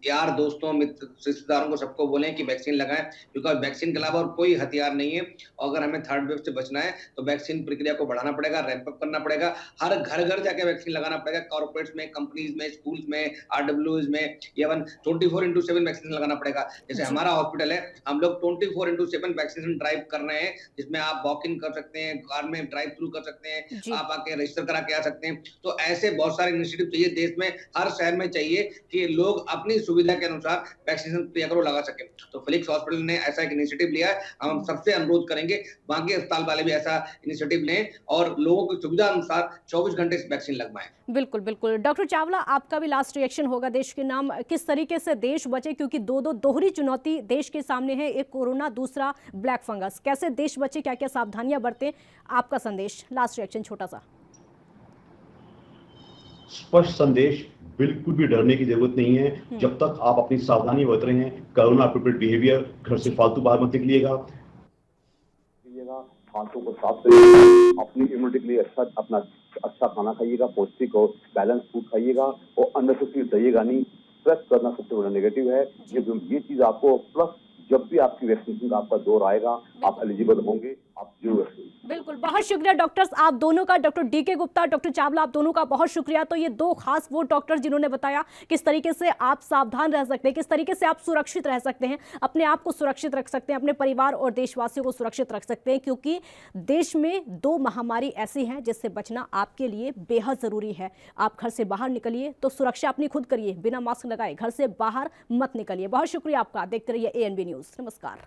यार दोस्तों, मित्र, रिश्तेदारों को सबको बोलें कि वैक्सीन लगाएं, बिकॉज वैक्सीन के अलावा और कोई हथियार नहीं है। अगर हमें थर्ड वेव से बचना है तो वैक्सीन प्रक्रिया को बढ़ाना पड़ेगा, रैंप अप करना पड़ेगा, हर घर जाके वैक्सीन लगाना पड़ेगा, कॉर्पोरेट्स में, कंपनीज में, स्कूल्स में, RWs में, इवन 24/7 वैक्सीन लगाना पड़ेगा। जैसे हमारा हॉस्पिटल है, हम लोग 24/7 वैक्सीनेशन ड्राइव कर रहे हैं, जिसमें आप वॉक इन कर सकते हैं, कार में ड्राइव थ्रू कर सकते हैं, आप आके रजिस्टर करा के आ सकते हैं। तो ऐसे बहुत सारे इनिशिएटिव चाहिए देश में, हर शहर में चाहिए कि लोग अपनी सुविधा के अनुसार वैक्सीनेशन प्रक्रिया को लगा सके। तो फिलिक्स हॉस्पिटल ने ऐसा एक इनिशिएटिव लिया है। हम सबसे अनुरोध करेंगे बाकी अस्पताल वाले भी ऐसा इनिशिएटिव लें और लोगों की सुविधा अनुसार 24 घंटे वैक्सीन लगवाएं। बिल्कुल बिल्कुल। डॉक्टर चावला, आपका भी लास्ट रिएक्शन होगा देश के नाम। किस तरीके से देश बचे, क्योंकि दोहरी चुनौती देश के सामने है, एक कोरोना, दूसरा ब्लैक फंगस। कैसे देश बचे, क्या क्या सावधानियां बरतें, आपका संदेश, लास्ट रिएक्शन छोटा सा। स्पष्ट संदेश, बिल्कुल भी डरने की जरूरत नहीं है। जब तक आप अपनी सावधानी बरत रहे हैं, कोरोना एप्रोप्रिएट बिहेवियर, घर से फालतू बाहर मत निकलिएगा, हाथों को साफ करिएगा, अपनी इम्यूनिटी के लिए अच्छा खाना खाइएगा, पौष्टिक और बैलेंस फूड खाइएगा, और अननेसेसरी डरिएगा नहीं। स्ट्रेस करना सबसे बड़ा नेगेटिव है। ये चीज आपको, प्लस जब भी आपकी वैक्सीनेशन का आपका दौर आएगा, आप एलिजिबल होंगे, आप जरूर। बिल्कुल, बहुत शुक्रिया डॉक्टर्स आप दोनों का, doctor DK Gupta, doctor Chawla, आप दोनों का बहुत शुक्रिया। तो ये दो खास वो डॉक्टर जिन्होंने बताया किस तरीके से आप सावधान रह सकते हैं, किस तरीके से आप सुरक्षित रह सकते हैं, अपने आप को सुरक्षित रख सकते हैं, अपने परिवार और देशवासियों को सुरक्षित रख सकते हैं, क्योंकि देश में 2 महामारी ऐसी हैं जिससे बचना आपके लिए बेहद ज़रूरी है। आप घर से बाहर निकलिए तो सुरक्षा अपनी खुद करिए, बिना मास्क लगाए घर से बाहर मत निकलिए। बहुत शुक्रिया आपका। देखते रहिए ANB न्यूज़। नमस्कार।